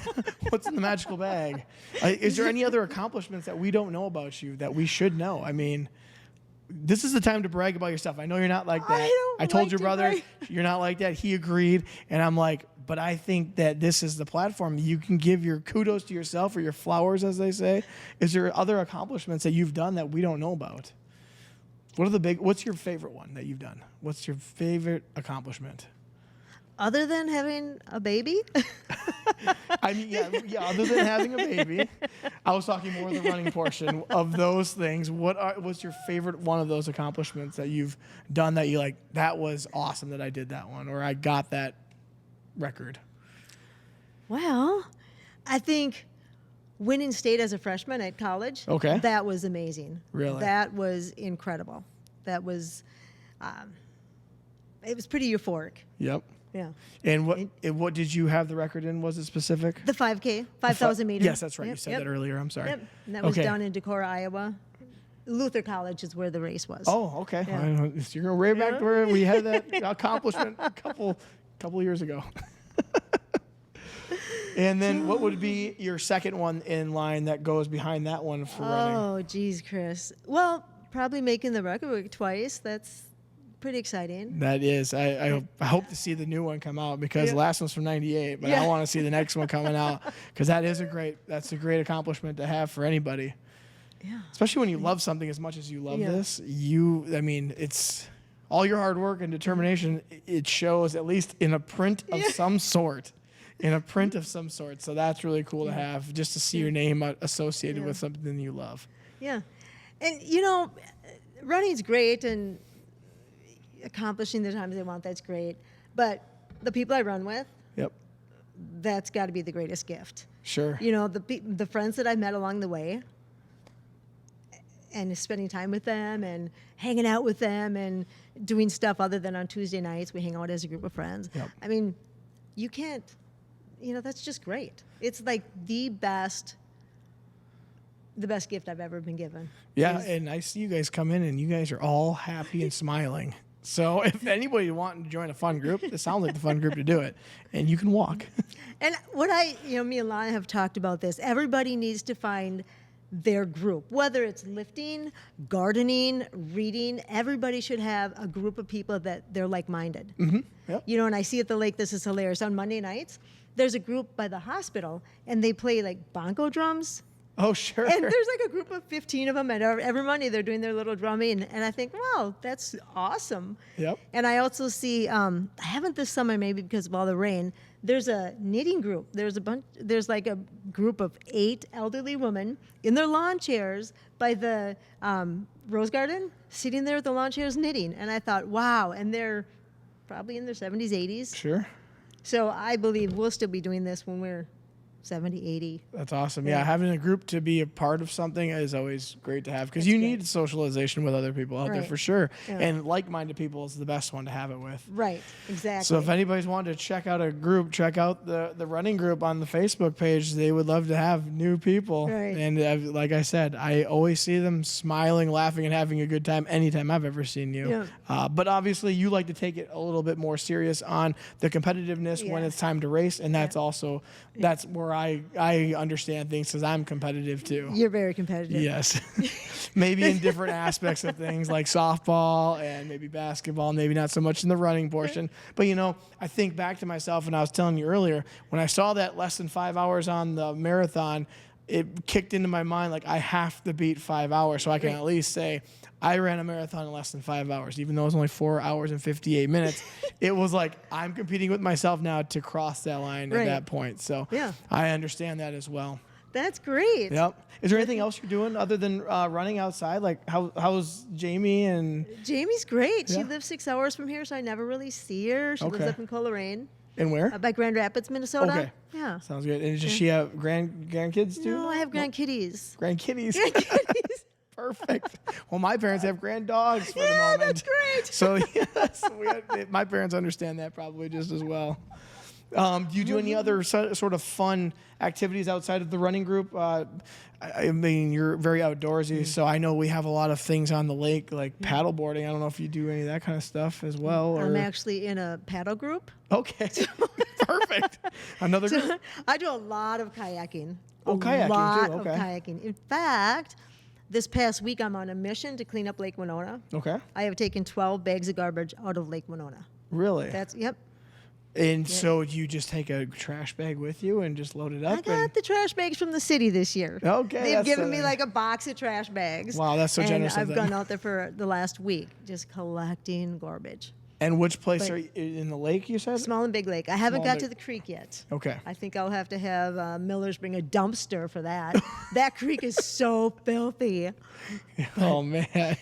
what's in the magical bag? Is there any other accomplishments that we don't know about you that we should know? I mean, this is the time to brag about yourself. I know you're not like that. I told your brother you're not like that. He agreed. And I'm like, but I think that this is the platform. You can give your kudos to yourself or your flowers, as they say. Is there other accomplishments that you've done that we don't know about? What's your favorite one that you've done? What's your favorite accomplishment? Other than having a baby? I mean, yeah. Other than having a baby, I was talking more the running portion of those things. What's your favorite one of those accomplishments that you've done that you like? That was awesome that I did that one, or I got that record. Well, I think winning state as a freshman at college. Okay. That was amazing. Really? That was incredible. That was, it was pretty euphoric. Yep. Yeah. And what did you have the record in? Was it specific? The 5K, 5,000 meters. Yes, that's right. You said that earlier. I'm sorry. Yep. And that was down in Decorah, Iowa. Luther College is where the race was. Oh, okay. Yeah. You're going way back to where we had that accomplishment a couple years ago. And then what would be your second one in line that goes behind that one for running? Oh, geez, Chris. Well, probably making the record book twice. That's pretty exciting. That is. I hope to see the new one come out because the last one's from '98, but I want to see the next one coming out because that's a great accomplishment to have for anybody. Yeah. Especially when you love something as much as you love this. It's all your hard work and determination. It shows at least in a print of some sort. So that's really cool to have, just to see your name associated with something you love. Yeah. And, running's great and accomplishing the times they want, that's great. But the people I run with, that's got to be the greatest gift. Sure. The friends that I've met along the way and spending time with them and hanging out with them and doing stuff other than on Tuesday nights. We hang out as a group of friends. Yep. I mean, you can't, that's just great. It's like the best gift I've ever been given. Yeah, and I see you guys come in and you guys are all happy and smiling. So if anybody wanting to join a fun group, it sounds like the fun group to do it. And you can walk. And what me and Lana have talked about this. Everybody needs to find their group, whether it's lifting, gardening, reading. Everybody should have a group of people that they're like-minded. Mm-hmm. Yep. And I see at the lake, this is hilarious. On Monday nights, there's a group by the hospital, and they play like bongo drums. Oh, sure. And there's like a group of 15 of them, and every Monday they're doing their little drumming. And I think, wow, that's awesome. Yep. And I also see, I haven't this summer maybe because of all the rain, there's a knitting group. There's like a group of 8 elderly women in their lawn chairs by the rose garden, sitting there with the lawn chairs knitting. And I thought, wow. And they're probably in their 70s, 80s. Sure. So I believe we'll still be doing this when we're 70, 80. That's awesome. Yeah, having a group to be a part of something is always great to have because you need socialization with other people out there for sure. Yeah. And like-minded people is the best one to have it with. Right, exactly. So if anybody's wanted to check out a group, check out the running group on the Facebook page. They would love to have new people. Right. And like I said, I always see them smiling, laughing, and having a good time anytime I've ever seen you. Yeah. But obviously you like to take it a little bit more serious on the competitiveness when it's time to race. And that's also, that's where I understand things because I'm competitive too. You're very competitive. Yes. Maybe in different aspects of things like softball and maybe basketball, maybe not so much in the running portion. But, I think back to myself, and I was telling you earlier, when I saw that less than 5 hours on the marathon, it kicked into my mind like I have to beat 5 hours so I can at least say I ran a marathon in less than 5 hours, even though it was only 4 hours and 58 minutes. It was like I'm competing with myself now to cross that line at that point. So I understand that as well. That's great. Yep. Is there anything else you're doing other than running outside? Like, how's Jamie and? Jamie's great. She Yeah. lives 6 hours from here, so I never really see her. She lives Okay. up in Coleraine, And where? by Grand Rapids, Minnesota. Okay. Yeah. Sounds good. And does she have grandkids too? No, I have grandkitties. Grandkitties. Grandkitties. Perfect. Well, my parents have grand dogs for the Yeah, moment. that's great. So yes, my parents understand that probably just as well. Do you do any other sort of fun activities outside of the running group? I mean, you're very outdoorsy, so I know we have a lot of things on the lake, like paddleboarding. I don't know if you do any of that kind of stuff as well. I'm Or... actually in a paddle group. Okay. Perfect. Another group? I do a lot of kayaking. Oh, kayaking, A lot too. of Okay. kayaking. In fact, this past week I'm on a mission to clean up Lake Winona. Okay. I have taken 12 bags of garbage out of Lake Winona. Really? Yep. And so you just take a trash bag with you and just load it up? I got the trash bags from the city this year. Okay, They've that's given so me nice. like a box of trash bags. Wow, that's so and generous of I've them. gone out there for the last week just collecting garbage. And which place But- are you in the lake, you said? Small and Big Lake. I haven't Small got and to Big- the creek yet. Okay. I think I'll have to have Miller's bring a dumpster for that. That creek is so filthy. Oh, man.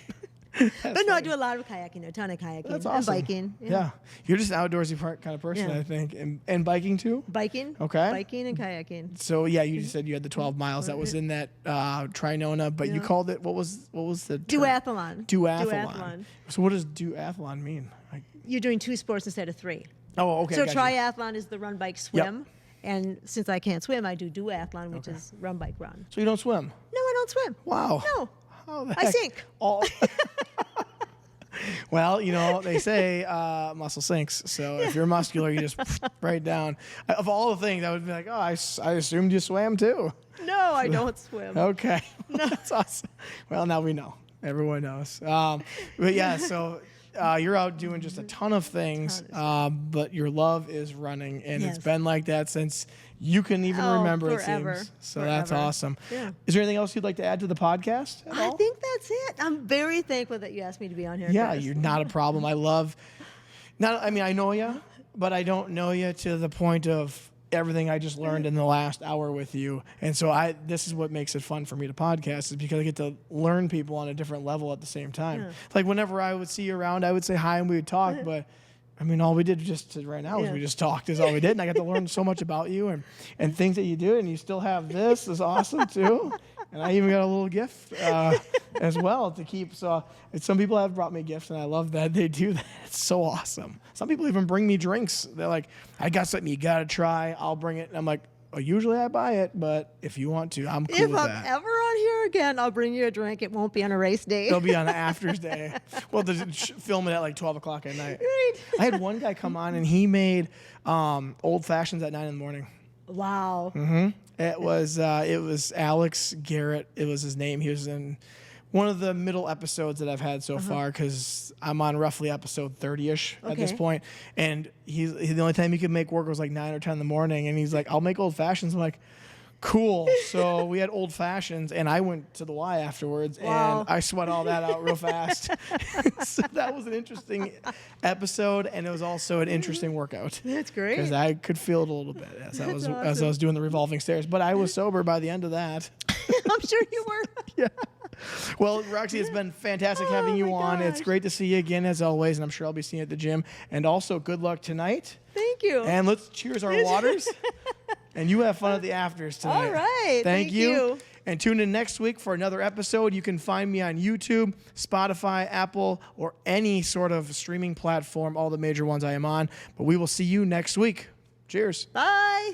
But no, I do a lot of kayaking, a ton of kayaking. That's And awesome. biking. Yeah. You're just an outdoorsy kind of person, Yeah. I think. And biking too? Biking. Okay. Biking and kayaking. So, yeah, you just said you had the 12 miles that was in that Trinona, but you Yeah. called it, what was the term? Duathlon. Duathlon. So what does duathlon mean? Like, You're doing 2 sports instead of 3. oh, okay. So gotcha. triathlon is the run, bike, swim. And since I can't swim, I do duathlon, which is run, bike, run. So you don't swim? No, I don't swim. Wow. No. How the I heck? sink. All... Well, they say muscle sinks. So if you're muscular, you just right down. Of all the things, I would be like, oh, I assumed you swam too. No, I don't swim. Okay. That's awesome. Well, now we know. Everyone knows. But yeah, so you're out doing just a ton of things, but your love is running, and Yes. it's been like that since you can even remember, forever. it seems. So that's Forever. awesome. Yeah. Is there anything else you'd like to add to the podcast at I all? think that's it. I'm very thankful that you asked me to be on here. Yeah, Chris. you're not a problem. I know you, but I don't know you to the point of everything I just learned in the last hour with you. And so this is what makes it fun for me to podcast, is because I get to learn people on a different level at the same time. Yeah. Like whenever I would see you around, I would say hi and we would talk, but I mean, all we did right now was Yeah. we just talked is all we did. And I got to learn so much about you and things that you do. And you still have this is awesome too. And I even got a little gift as well to keep. So some people have brought me gifts and I love that they do that. It's so awesome. Some people even bring me drinks. They're like, I got something you got to try. I'll bring it. And I'm like, well, usually I buy it, but if you want to, I'm cool If with I'm that. ever on here again, I'll bring you a drink. It won't be on a race day. They'll be on the afters day. Well, film it at like 12 o'clock at night. Right. I had one guy come on and he made old fashions at 9 in the morning. Wow. It was Alex Garrett. It was his name. He was in one of the middle episodes that I've had so far, because I'm on roughly episode 30-ish at this Okay. point. And the only time he could make work was like 9 or 10 in the morning. And he's like, I'll make old fashions. I'm like, cool. So we had old fashions, and I went to the Y afterwards, Wow. and I sweat all that out real fast. So that was an interesting episode, and it was also an interesting workout. That's great. Because I could feel it a little bit as I was awesome. doing the revolving stairs, but I was sober by the end of that. I'm sure you were. Yeah. Well, Roxy, it's been fantastic having you my on. It's gosh. great to see you again as always, and I'm sure I'll be seeing you at the gym. And also, good luck tonight. Thank you. And let's cheers our waters. And you have fun at the afters tonight. All right. Thank you. you. And tune in next week for another episode. You can find me on YouTube, Spotify, Apple, or any sort of streaming platform, all the major ones I am on. But we will see you next week. Cheers. Bye.